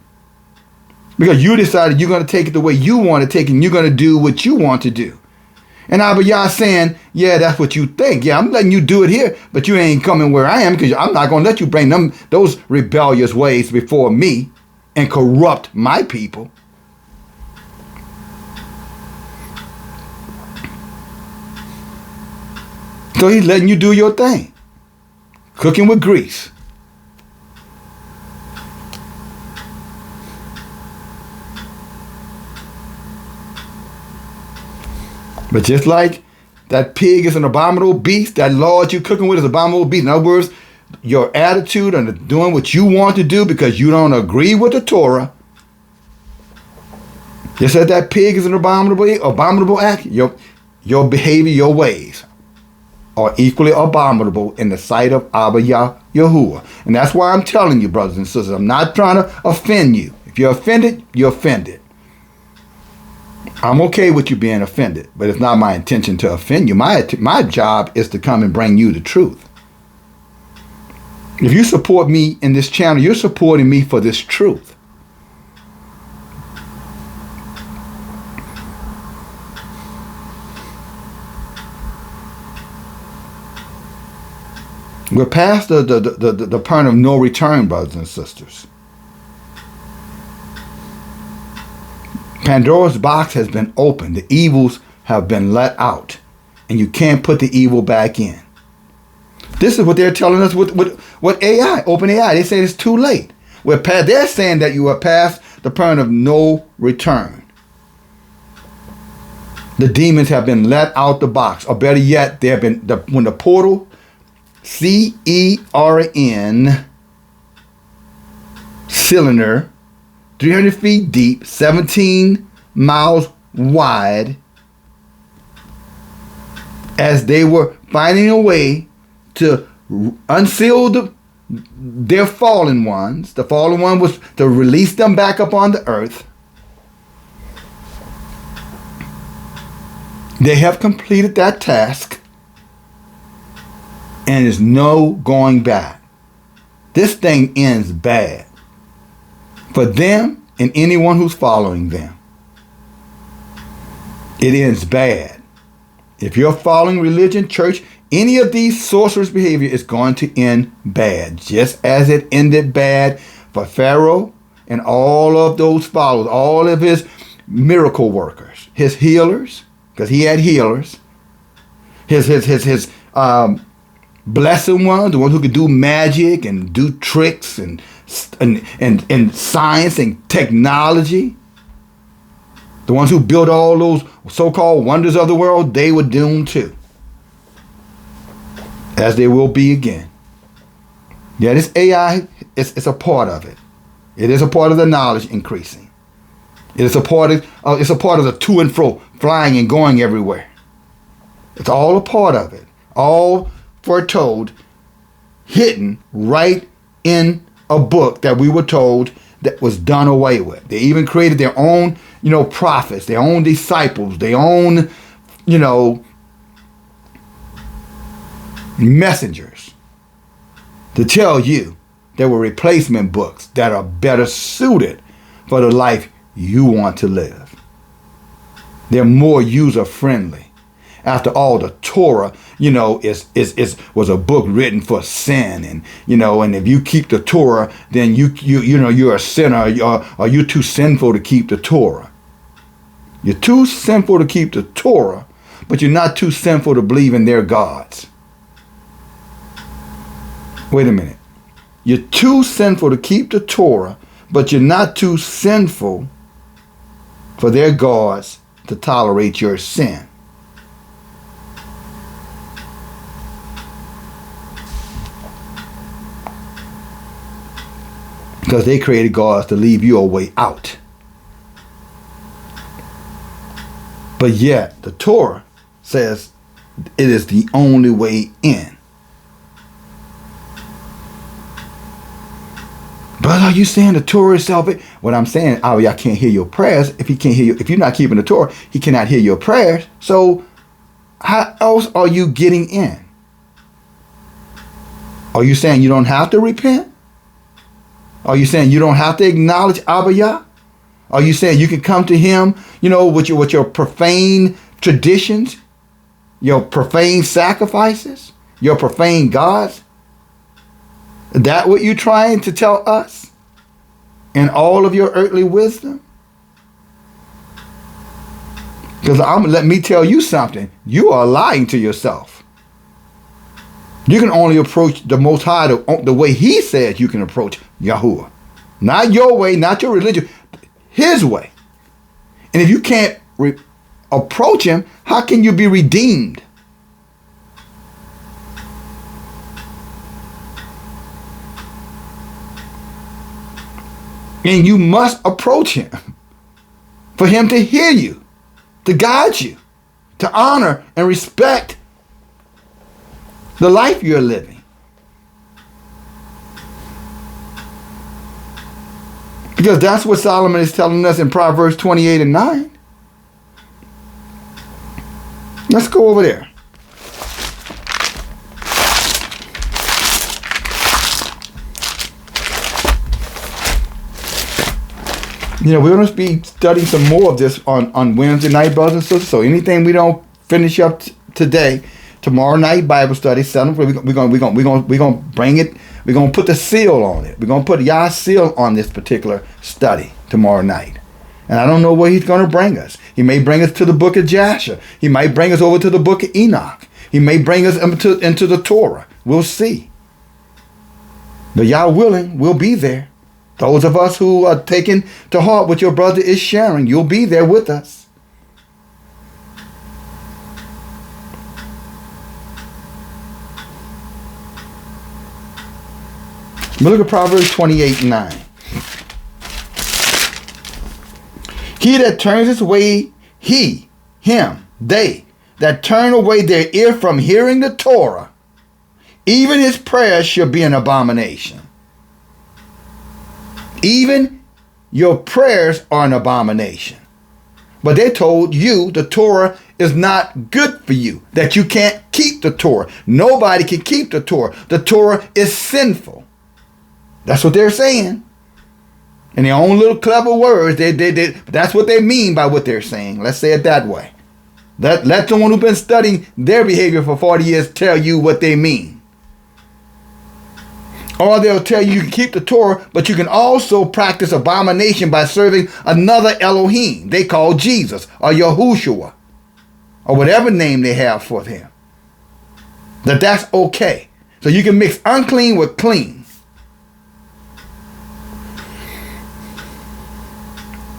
Because you decided you're going to take it the way you want to take it, and you're going to do what you want to do. And Abba Yah saying, yeah, that's what you think. Yeah, I'm letting you do it here, but you ain't coming where I am, because I'm not going to let you bring those rebellious ways before me and corrupt my people. So he's letting you do your thing. Cooking with grease. But just like that pig is an abominable beast, that Lord you cooking with is an abominable beast. In other words, your attitude and doing what you want to do because you don't agree with the Torah. Just as that pig is an abominable act, your behavior, your ways are equally abominable in the sight of Abba Yah Yahuwah. And that's why I'm telling you, brothers and sisters, I'm not trying to offend you. If you're offended, you're offended. I'm okay with you being offended, but it's not my intention to offend you. My job is to come and bring you the truth. If you support me in this channel, you're supporting me for this truth. We're past the point of no return, brothers and sisters. Pandora's box has been opened. The evils have been let out. And you can't put the evil back in. This is what they're telling us with AI, OpenAI. They say it's too late. They're saying that you are past the point of no return. The demons have been let out the box. Or better yet, when the portal, CERN, cylinder, 300 feet deep, 17 miles wide, as they were finding a way to unseal their fallen ones. The fallen one was to release them back up on the earth. They have completed that task, and there's no going back. This thing ends bad for them and anyone who's following them. It ends bad. If you're following religion, church, any of these sorcerers' behavior is going to end bad, just as it ended bad for Pharaoh and all of those followers, all of his miracle workers, his healers, because he had healers, his blessed ones, the ones who could do magic and do tricks and science and technology. The ones who built all those so-called wonders of the world, they were doomed too. As they will be again. Yeah, this AI, it's a part of it. It is a part of the knowledge increasing. It is a part of the to and fro, flying and going everywhere. It's all a part of it. All foretold, hidden right in a book that we were told that was done away with. They even created their own, prophets, their own disciples, their own, messengers to tell you there were replacement books that are better suited for the life you want to live. They're more user friendly. After all, the Torah, was a book written for sin, and if you keep the Torah, then you're a sinner, or you're too sinful to keep the Torah. You're too sinful to keep the Torah, but you're not too sinful to believe in their gods. Wait a minute. You're too sinful to keep the Torah, but you're not too sinful for their gods to tolerate your sin. Because they created gods to leave you a way out. But yet, the Torah says it is the only way in. But are you saying the Torah is salvation? What I'm saying, I can't hear your prayers. If you're not keeping the Torah, he cannot hear your prayers. So how else are you getting in? Are you saying you don't have to repent? Are you saying you don't have to acknowledge Abba Yah? Are you saying you can come to him, with your profane traditions, your profane sacrifices, your profane gods? Is that what you're trying to tell us in all of your earthly wisdom? Because let me tell you something. You are lying to yourself. You can only approach the Most High the way he says you can approach Yahuwah. Not your way, not your religion, his way. And if you can't approach him, how can you be redeemed? And you must approach him for him to hear you, to guide you, to honor and respect the life you're living. Because that's what Solomon is telling us in Proverbs 28 and 9. Let's go over there. We're going to be studying some more of this on Wednesday night, brothers and sisters. So anything we don't finish up today, tomorrow night Bible study, we're going to bring it. We're going to put the seal on it. We're going to put Yah's seal on this particular study tomorrow night. And I don't know where he's going to bring us. He may bring us to the book of Jasher. He might bring us over to the book of Enoch. He may bring us into the Torah. We'll see. But Yah willing, we'll be there. Those of us who are taking to heart what your brother is sharing, you'll be there with us. Look at Proverbs 28 and 9. He that turns his way, they that turn away their ear from hearing the Torah, even his prayers shall be an abomination. Even your prayers are an abomination. But they told you the Torah is not good for you, that you can't keep the Torah. Nobody can keep the Torah. The Torah is sinful. That's what they're saying. In their own little clever words, that's what they mean by what they're saying. Let's say it that way. Let someone who's been studying their behavior for 40 years tell you what they mean. Or they'll tell you can keep the Torah, but you can also practice abomination by serving another Elohim they call Jesus or Yahushua or whatever name they have for him. That's okay. So you can mix unclean with clean.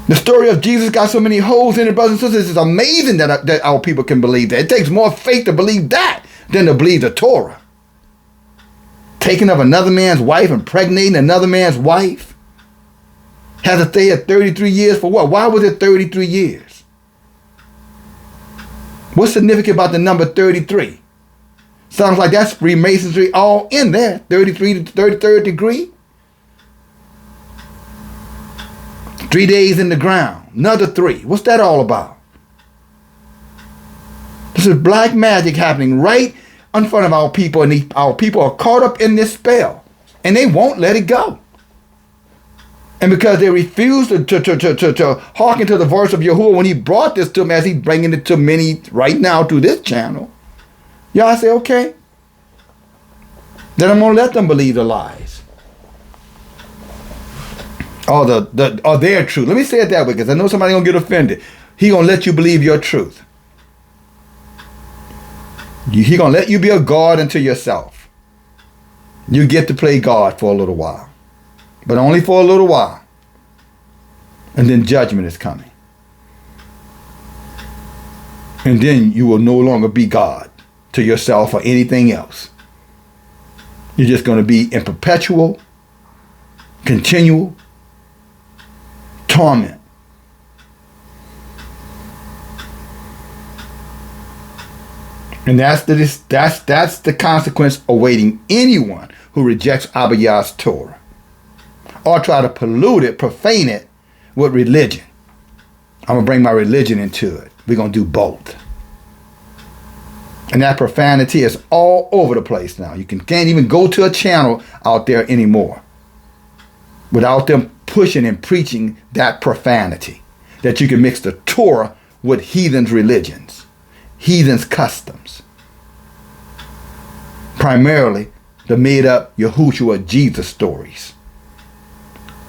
The story of Jesus got so many holes in it, brothers and sisters. It's amazing that our people can believe that. It takes more faith to believe that than to believe the Torah. Taking of another man's wife, impregnating another man's wife. Has to stay at 33 years for what? Why was it 33 years? What's significant about the number 33? Sounds like that's Freemasonry all in there. 33 to 33rd degree. 3 days in the ground. Another 3. What's that all about? This is black magic happening right in front of our people. And our people are caught up in this spell. And they won't let it go. And because they refuse to hearken to the voice of Yahuwah when he brought this to them, as he's bringing it to many right now through this channel, y'all say, okay, then I'm going to let them believe the lies. Or their truth. Let me say it that way, because I know somebody's going to get offended. He going to let you believe your truth. He going to let you be a God unto yourself. You get to play God for a little while. But only for a little while. And then judgment is coming. And then you will no longer be God to yourself or anything else. You're just going to be in perpetual, continual torment. And that's the consequence awaiting anyone who rejects Abba Yah's Torah or try to pollute it, profane it with religion. I'm going to bring my religion into it. We're going to do both. And that profanity is all over the place now. You can't even go to a channel out there anymore without them pushing and preaching that profanity, that you can mix the Torah with heathens' religions, heathens' customs. Primarily the made up Yahushua Jesus stories.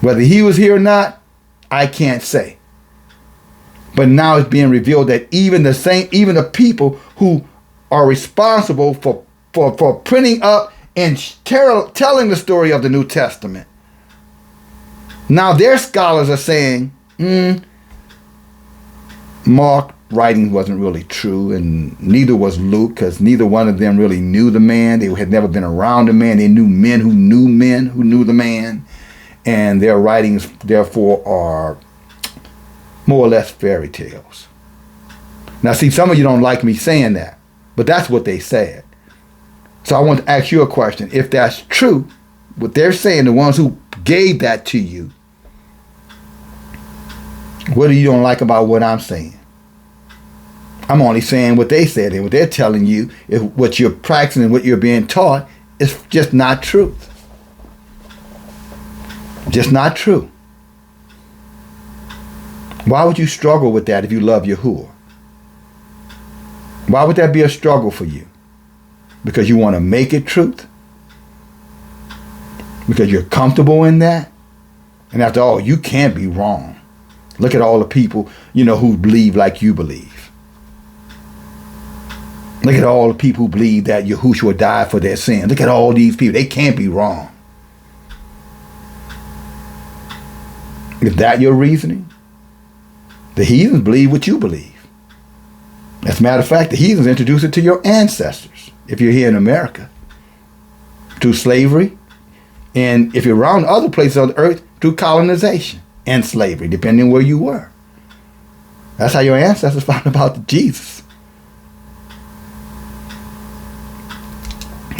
Whether he was here or not, I can't say. But now it's being revealed that even the people who are responsible for printing up and telling the story of the New Testament, now their scholars are saying, Mark writing wasn't really true, and neither was Luke, because neither one of them really knew the man. They had never been around the man. They knew men who knew the man, and their writings therefore are more or less fairy tales. Now see, some of you don't like me saying that, but that's what they said. So I want to ask you a question. If that's true, what they're saying, the ones who gave that to you, what do you don't like about what I'm saying? I'm only saying what they said, and what they're telling you, if what you're practicing and what you're being taught is just not true. Just not true. Why would you struggle with that if you love Yahuwah? Why would that be a struggle for you? Because you want to make it truth? Because you're comfortable in that? And after all, you can't be wrong. Look at all the people, who believe like you believe. Look at all the people who believe that Yahushua died for their sins. Look at all these people. They can't be wrong. Is that your reasoning? The heathens believe what you believe. As a matter of fact, the heathens introduced it to your ancestors, if you're here in America, through slavery. And if you're around other places on the earth, through colonization and slavery, depending where you were. That's how your ancestors found about Jesus.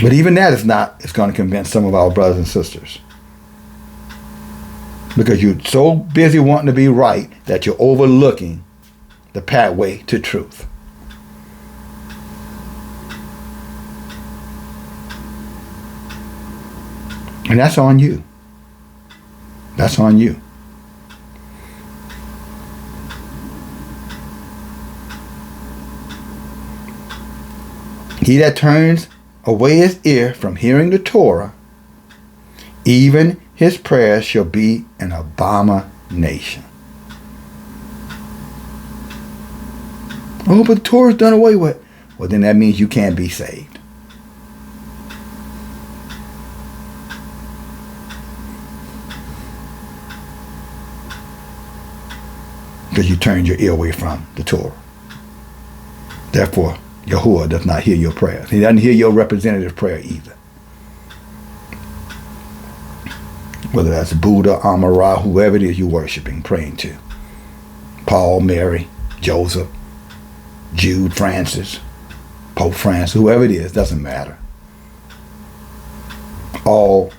But even that it's going to convince some of our brothers and sisters. Because you're so busy wanting to be right that you're overlooking the pathway to truth. And that's on you. That's on you. He that turns away his ear from hearing the Torah, even his prayers shall be an abomination. Oh, but the Torah's done away with. Well, then that means you can't be saved. Because you turned your ear away from the Torah. Therefore, Yahuwah does not hear your prayers. He doesn't hear your representative prayer either. Whether that's Buddha, Amon-Ra, whoever it is you're worshiping, praying to. Paul, Mary, Joseph, Jude, Francis, Pope Francis, whoever it is, doesn't matter. All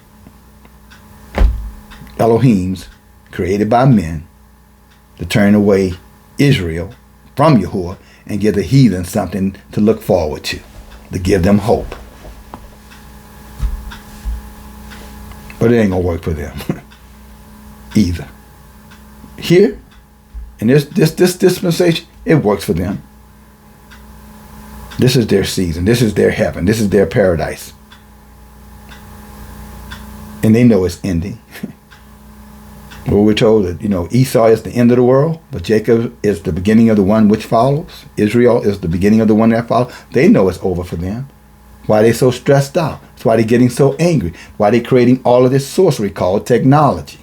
Elohims created by men to turn away Israel from Yahuwah and give the heathen something to look forward to give them hope. But it ain't gonna work for them either. Here, in this dispensation, it works for them. This is their season. This is their heaven. This is their paradise. And they know it's ending. Well, we're told that, Esau is the end of the world, but Jacob is the beginning of the one which follows. Israel is the beginning of the one that follows. They know it's over for them. Why are they so stressed out? That's why they're getting so angry. Why they're creating all of this sorcery called technology.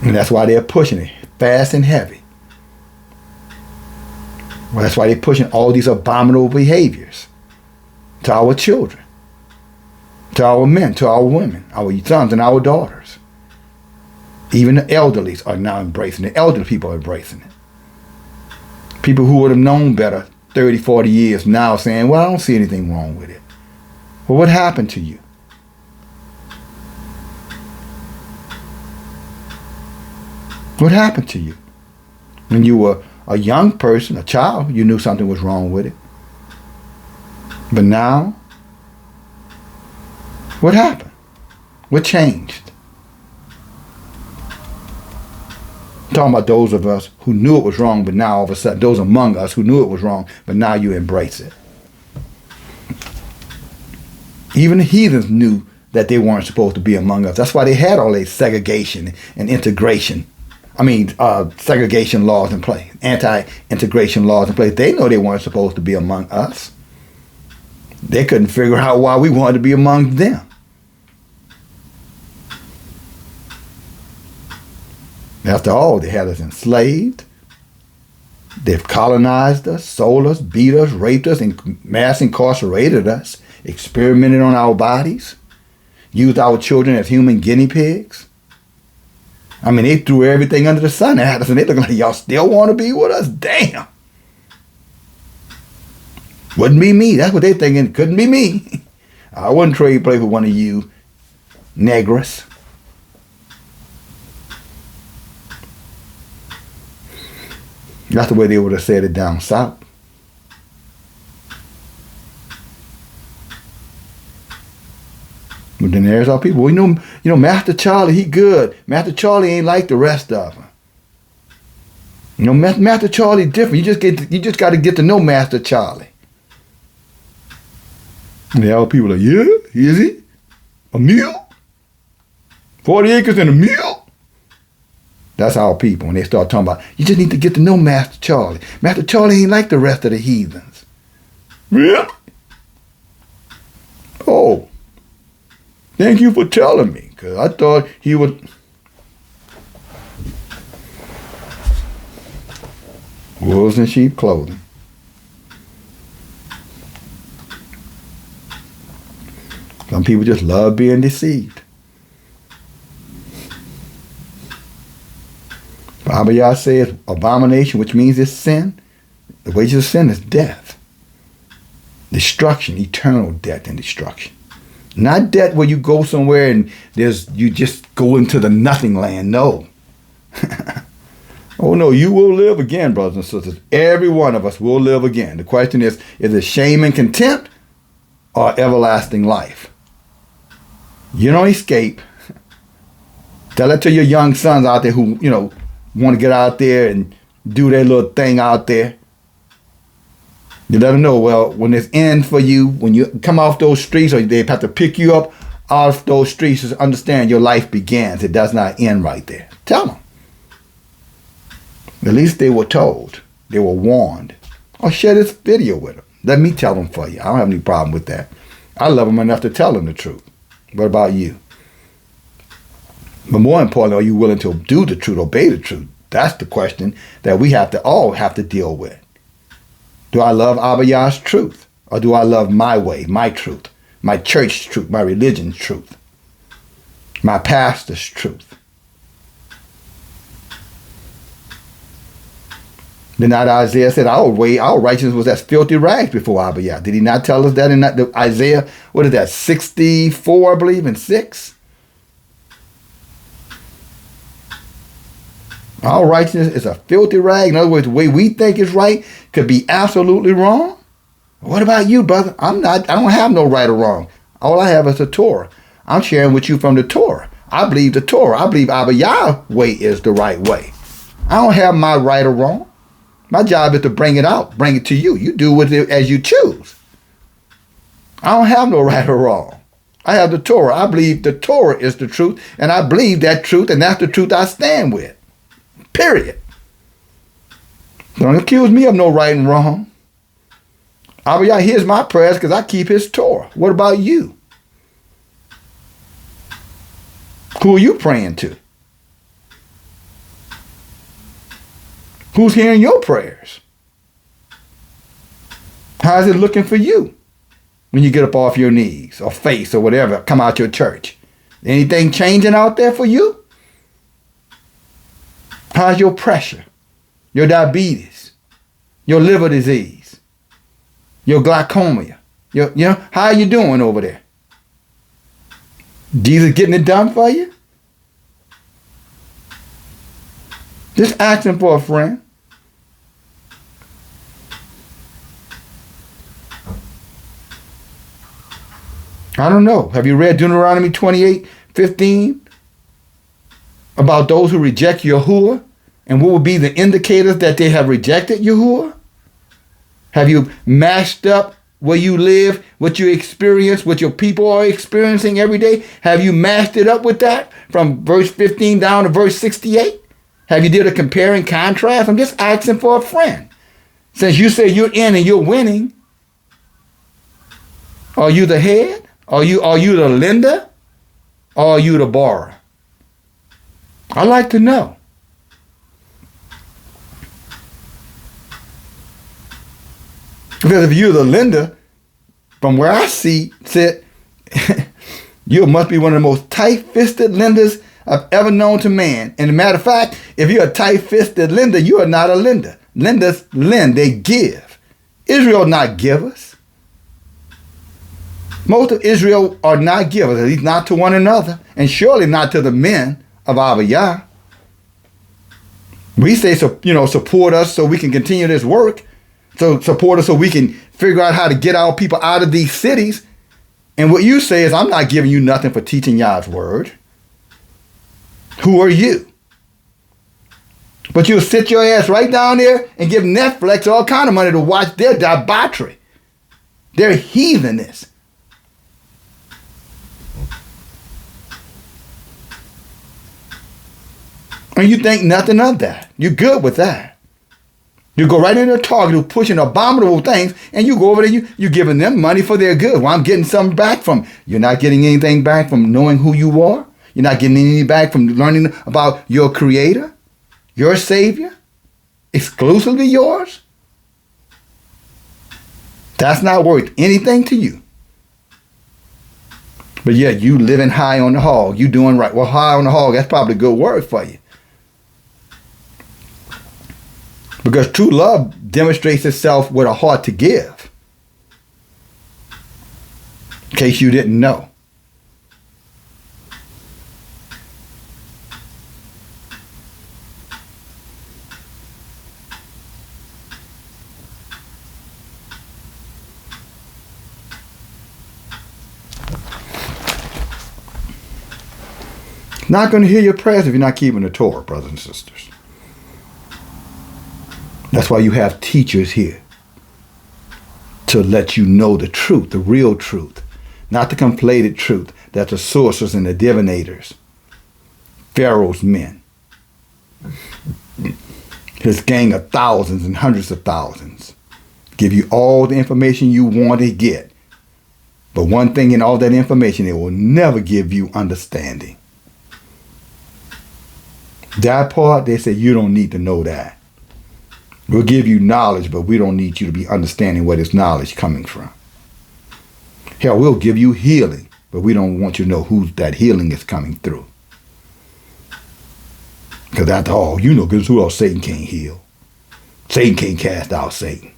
And that's why they're pushing it fast and heavy. Well, that's why they're pushing all these abominable behaviors to our children, to our men, to our women, our sons and our daughters. Even the elderly are now embracing it. Elderly people are embracing it. People who would have known better 30, 40 years now saying, well, I don't see anything wrong with it. Well, what happened to you? What happened to you? When you were a young person, a child, you knew something was wrong with it. But now, what happened? What changed? I'm talking about those of us who knew it was wrong, but now all of a sudden, those among us who knew it was wrong, but now you embrace it. Even the heathens knew that they weren't supposed to be among us. That's why they had all this segregation and integration. Segregation laws in place, anti-integration laws in place. They know they weren't supposed to be among us. They couldn't figure out why we wanted to be among them. After all, they had us enslaved. They've colonized us, sold us, beat us, raped us, and mass incarcerated us, experimented on our bodies, used our children as human guinea pigs. I mean, they threw everything under the sun at us, and they look like, y'all still want to be with us? Damn. Wouldn't be me. That's what they thinking. Couldn't be me. I wouldn't trade play for one of you negras. That's the way they would have said it down south. But then there's our people. We know, Master Charlie, he good. Master Charlie ain't like the rest of them. Master Charlie different. You just got to get to know Master Charlie. And the other people are like, yeah, is he? A mule? 40 acres and a mule? That's our people. When they start talking about, you just need to get to know Master Charlie. Master Charlie ain't like the rest of the heathens. Really? Oh. Thank you for telling me, because I thought he would. Wolves in sheep clothing. Some people just love being deceived. Abba Yah says abomination, which means it's sin. The wages of sin is death. Destruction, eternal death and destruction. Not death where you go somewhere and you just go into the nothing land. No. Oh no, you will live again, brothers and sisters. Every one of us will live again. The question is it shame and contempt or everlasting life? You don't escape. Tell that to your young sons out there who, want to get out there and do their little thing out there. You let them know, well, when it's end for you, when you come off those streets, or they have to pick you up off those streets, just understand your life begins. It does not end right there. Tell them. At least they were told. They were warned. Or share this video with them. Let me tell them for you. I don't have any problem with that. I love them enough to tell them the truth. What about you? But more importantly, are you willing to do the truth, obey the truth? That's the question that we all have to deal with. Do I love Abba Yah's truth? Or do I love my way, my truth, my church's truth, my religion's truth, my pastor's truth? Then that Isaiah said, our righteousness was as filthy rags before Abba Yah. Did he not tell us that in Isaiah, 64, I believe, and 6? Our righteousness is a filthy rag. In other words, the way we think is right could be absolutely wrong. What about you, brother? I don't have no right or wrong. All I have is the Torah. I'm sharing with you from the Torah. I believe the Torah. I believe Abba Yah's way is the right way. I don't have my right or wrong. My job is to bring it out, bring it to you. You do with it as you choose. I don't have no right or wrong. I have the Torah. I believe the Torah is the truth, and I believe that truth, and that's the truth I stand with. Period. Don't accuse me of no right and wrong. Abba Yah hears my prayers because I keep his Torah. What about you? Who are you praying to? Who's hearing your prayers? How is it looking for you when you get up off your knees or face or whatever, come out your church? Anything changing out there for you? How's your pressure, your diabetes, your liver disease, your glaucoma? How are you doing over there? Jesus getting it done for you? Just asking for a friend. I don't know. Have you read Deuteronomy 28:15? About those who reject Yahuwah And what would be the indicators that they have rejected Yahuwah? Have you matched up where you live, what you experience, what your people are experiencing every day? Have you matched it up with that from verse 15 down to verse 68? Have you did a compare and contrast? I'm just asking for a friend. Since you say you're in and you're winning, are you the head? Are you the lender? Or are you the borrower? I'd like to know. Because if you're the lender, from where I sit, you must be one of the most tight-fisted lenders I've ever known to man. And as a matter of fact, if you're a tight-fisted lender, you are not a lender. Lenders lend, they give. Israel not givers. Most of Israel are not givers, at least not to one another, and surely not to the men of our Yah. We say, support us so we can continue this work. So support us so we can figure out how to get our people out of these cities. And what you say is, I'm not giving you nothing for teaching Yah's word. Who are you? But you'll sit your ass right down there and give Netflix all kind of money to watch their debauchery, their heathenness. And you think nothing of that. You're good with that. You go right into Target who's pushing abominable things, and you go over there, you're giving them money for their good. Well, I'm getting something back from. You're not getting anything back from knowing who you are. You're not getting anything back from learning about your Creator, your Savior, exclusively yours. That's not worth anything to you. But yet you living high on the hog. You doing right. Well, high on the hog, that's probably a good word for you. Because true love demonstrates itself with a heart to give. In case you didn't know. Not going to hear your prayers if you're not keeping the Torah, brothers and sisters. That's why you have teachers here to let you know the truth, the real truth, not the conflated truth that the sorcerers and the divinators, Pharaoh's men, his gang of thousands and hundreds of thousands, give you all the information you want to get. But one thing in all that information, it will never give you understanding. That part, they say you don't need to know that. We'll give you knowledge, but we don't need you to be understanding where this knowledge coming from. Hell, we'll give you healing, but we don't want you to know who that healing is coming through. Because after all, you know who else Satan can't heal. Satan can't cast out Satan.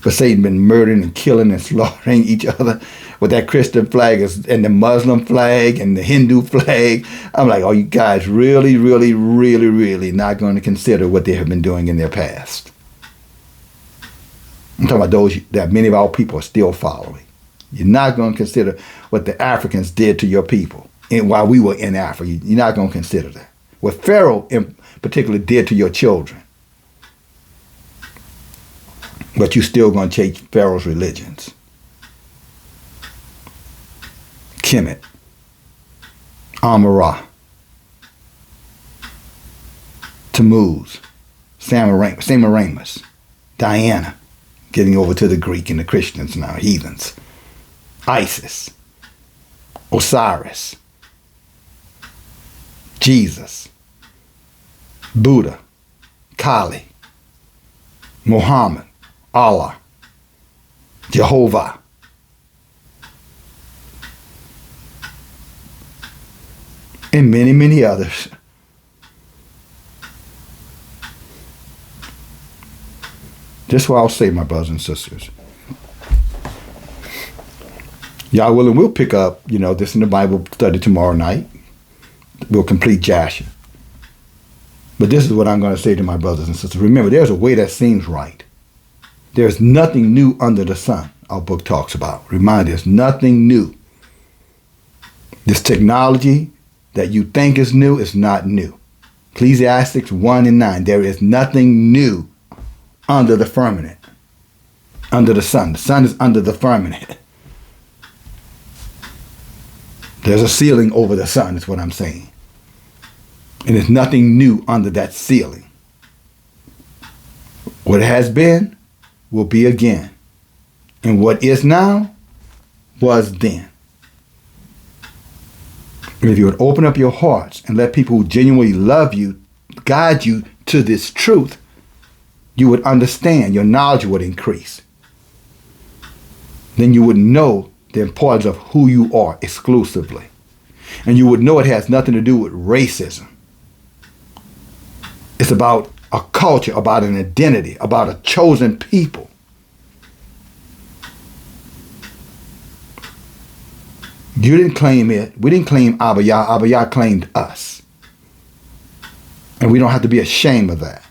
But Satan been murdering and killing and slaughtering each other with that Christian flag and the Muslim flag and the Hindu flag. I'm like, are you guys really, really, really, really not going to consider what they have been doing in their past? I'm talking about those that many of our people are still following. You're not going to consider what the Africans did to your people while we were in Africa. You're not going to consider that. What Pharaoh in particular did to your children. But you're still going to change Pharaoh's religions. Kemet, Amon-Ra, Tammuz, Semiramis, Diana, getting over to the Greek and the Christians now, heathens, Isis, Osiris, Jesus, Buddha, Kali, Muhammad, Allah, Jehovah, and many, many others. That's what I'll say, my brothers and sisters. Yah willing, we'll pick up, this in the Bible study tomorrow night. We'll complete Jasher. But this is what I'm going to say to my brothers and sisters. Remember, there's a way that seems right. There's nothing new under the sun, our book talks about. Remind us, nothing new. This technology that you think is new is not new. Ecclesiastes 1:9. There is nothing new under the firmament, under the sun. The sun is under the firmament. There's a ceiling over the sun, is what I'm saying. And there's nothing new under that ceiling. What has been will be again. And what is now was then. And if you would open up your hearts and let people who genuinely love you guide you to this truth, you would understand, your knowledge would increase. Then you would know the importance of who you are exclusively. And you would know it has nothing to do with racism. It's about a culture, about an identity, about a chosen people. You didn't claim it. We didn't claim Abba Yah. Abba Yah claimed us. And we don't have to be ashamed of that.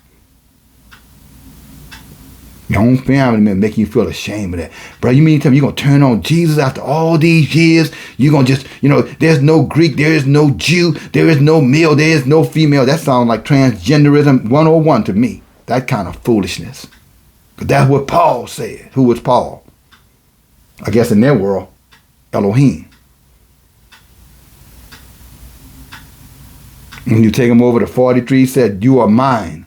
Your own family member making you feel ashamed of that. Bro, you mean to tell me you're going to turn on Jesus after all these years? You're going to just, there's no Greek, there is no Jew, there is no male, there is no female. That sounds like transgenderism 101 to me. That kind of foolishness. But that's what Paul said. Who was Paul? I guess in their world, Elohim. When you take him over to 43, he said, you are mine.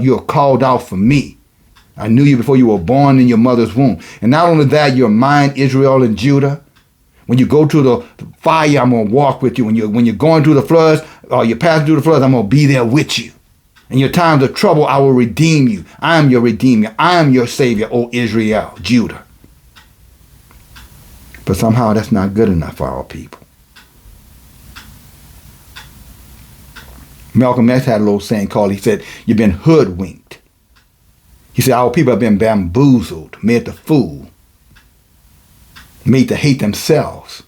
You are called out for me. I knew you before you were born in your mother's womb. And not only that, you're mine, Israel and Judah. When you go through the fire, I'm going to walk with you. When you're going through the floods, or you're passing through the floods, I'm going to be there with you. In your times of trouble, I will redeem you. I am your redeemer. I am your savior, O Israel, Judah. But somehow that's not good enough for our people. Malcolm X had a little saying called, he said, you've been hoodwinked. He said, our people have been bamboozled, made to fool, made to hate themselves,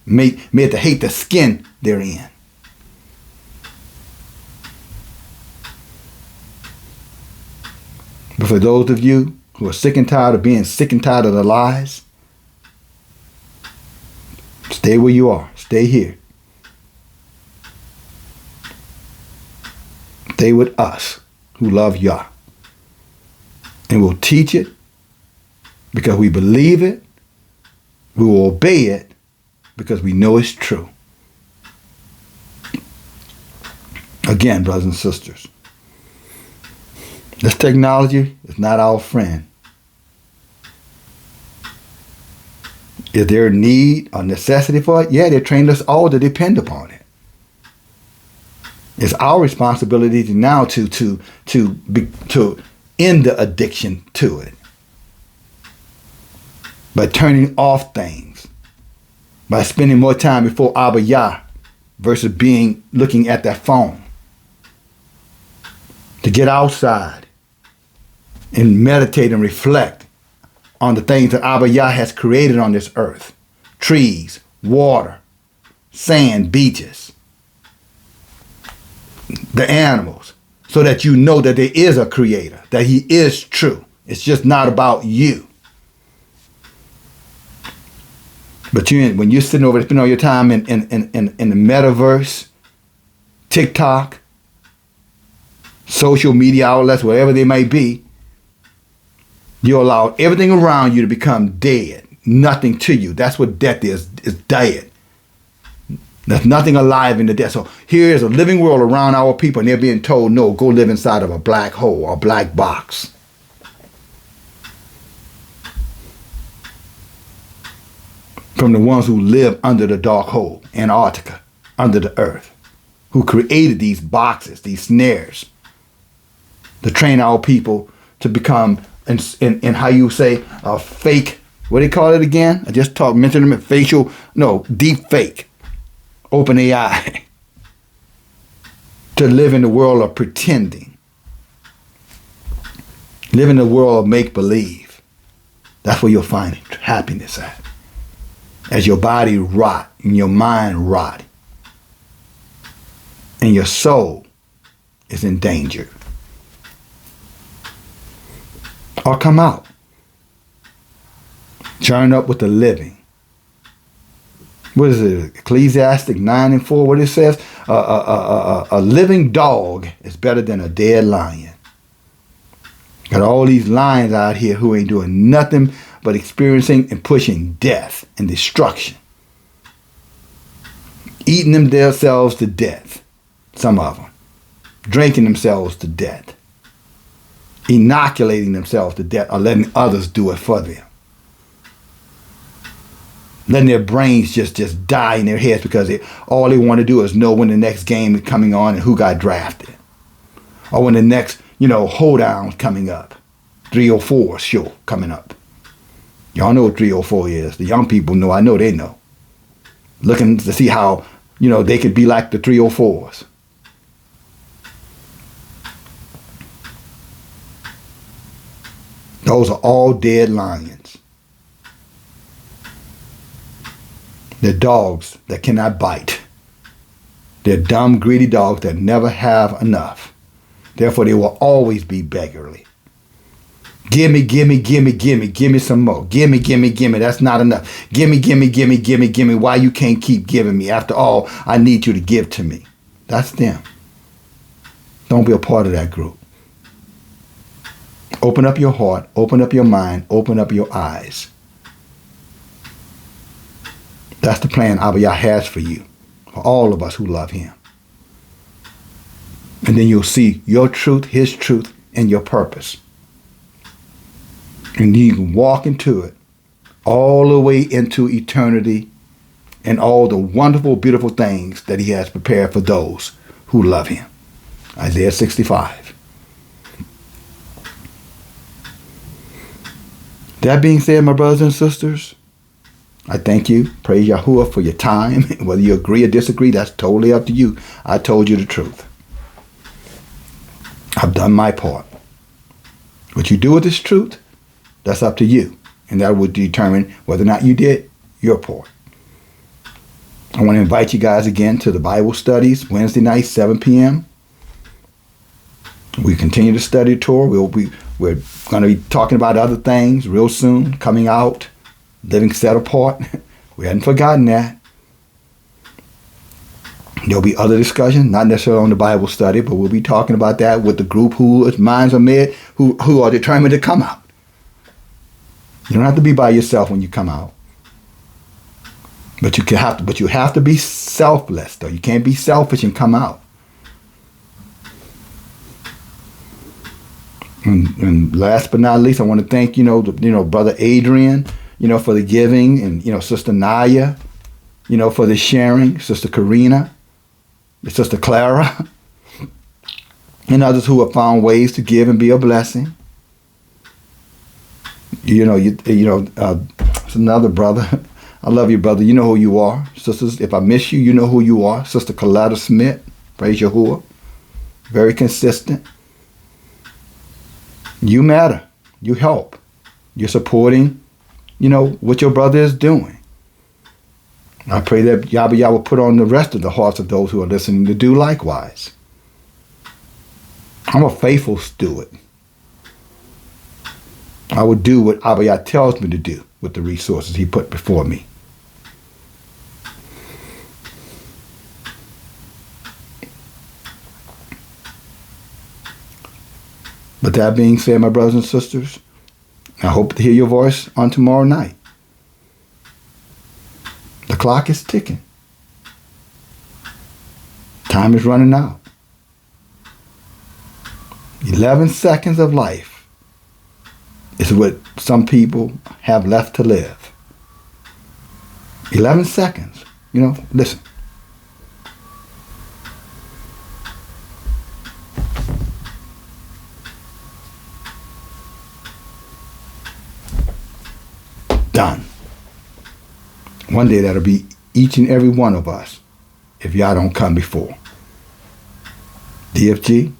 made to hate the skin they're in. But for those of you who are sick and tired of being sick and tired of the lies, stay where you are. Stay here. Stay with us who love Yah. And we'll teach it because we believe it. We will obey it because we know it's true. Again, brothers and sisters, this technology is not our friend. Is there a need or necessity for it? Yeah, they trained us all to depend upon it. It's our responsibility now to end the addiction to it by turning off things, by spending more time before Abba Yah versus looking at that phone. To get outside and meditate and reflect on the things that Abba Yah has created on this earth. Trees, water, sand, beaches, the animals, so that you know that there is a creator, that he is true. It's just not about you. But when you're sitting over there spending all your time in the metaverse, TikTok, social media outlets, whatever they may be, you allow everything around you to become dead. Nothing to you. That's what death is dead. There's nothing alive in the dead. So here is a living world around our people, and they're being told, no, go live inside of a black hole or a black box. From the ones who live under the dark hole, Antarctica, under the earth, who created these boxes, these snares, to train our people to become, in how you say, a fake, what do they call it again? I just mentioned them, deep fake. Open AI, to live in the world of pretending, live in the world of make-believe. That's where you'll find happiness at. As your body rot and your mind rot and your soul is in danger. Or come out. Join up with the living. What is it? Ecclesiastic 9:4. What it says? A living dog is better than a dead lion. Got all these lions out here who ain't doing nothing but experiencing and pushing death and destruction. Eating themselves to death. Some of them. Drinking themselves to death. Inoculating themselves to death or letting others do it for them. Letting their brains just die in their heads because all they want to do is know when the next game is coming on and who got drafted. Or when the next, hoedown's coming up. 304 show coming up. Y'all know what 304 is. The young people know. I know they know. Looking to see how, they could be like the 304s. Those are all dead lions. They're dogs that cannot bite. They're dumb, greedy dogs that never have enough. Therefore, they will always be beggarly. Gimme, gimme, gimme, gimme, gimme some more. Gimme, gimme, gimme, that's not enough. Gimme, gimme, gimme, gimme, gimme. Why you can't keep giving me? After all, I need you to give to me. That's them. Don't be a part of that group. Open up your heart, open up your mind, open up your eyes. That's the plan Abba Yah has for you, for all of us who love him. And then you'll see your truth, his truth, and your purpose. And you can walk into it all the way into eternity and all the wonderful, beautiful things that he has prepared for those who love him. Isaiah 65. That being said, my brothers and sisters, I thank you, praise Yahuwah for your time. Whether you agree or disagree, that's totally up to you. I told you the truth. I've done my part. What you do with this truth, that's up to you. And that would determine whether or not you did your part. I want to invite you guys again to the Bible studies, Wednesday night, 7 p.m. We continue to study Torah. We're going to be talking about other things real soon, coming out, living set apart. We hadn't forgotten that. There'll be other discussions, not necessarily on the Bible study, but we'll be talking about that with the group whose minds are made, who are determined to come out. You don't have to be by yourself when you come out. But you have to be selfless, though. You can't be selfish and come out. And last but not least, I want to thank, Brother Adrian, for the giving, and, Sister Naya, for the sharing, Sister Karina, Sister Clara, and others who have found ways to give and be a blessing. It's another brother. I love you, brother. You know who you are. Sisters, if I miss you, you know who you are. Sister Coletta Smith, praise Yahuwah. Very consistent. You matter. You help. You're supporting, what your brother is doing. I pray that Yahweh will put on the rest of the hearts of those who are listening to do likewise. I'm a faithful steward. I will do what Abba Yah tells me to do with the resources he put before me. But that being said, my brothers and sisters, I hope to hear your voice on tomorrow night. The clock is ticking. Time is running out. 11 seconds of life is what some people have left to live. 11 seconds. Listen. Done. One day that'll be each and every one of us if y'all don't come before. DFG,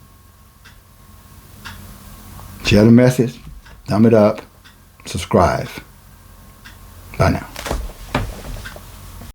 share the message, thumb it up, subscribe. Bye now.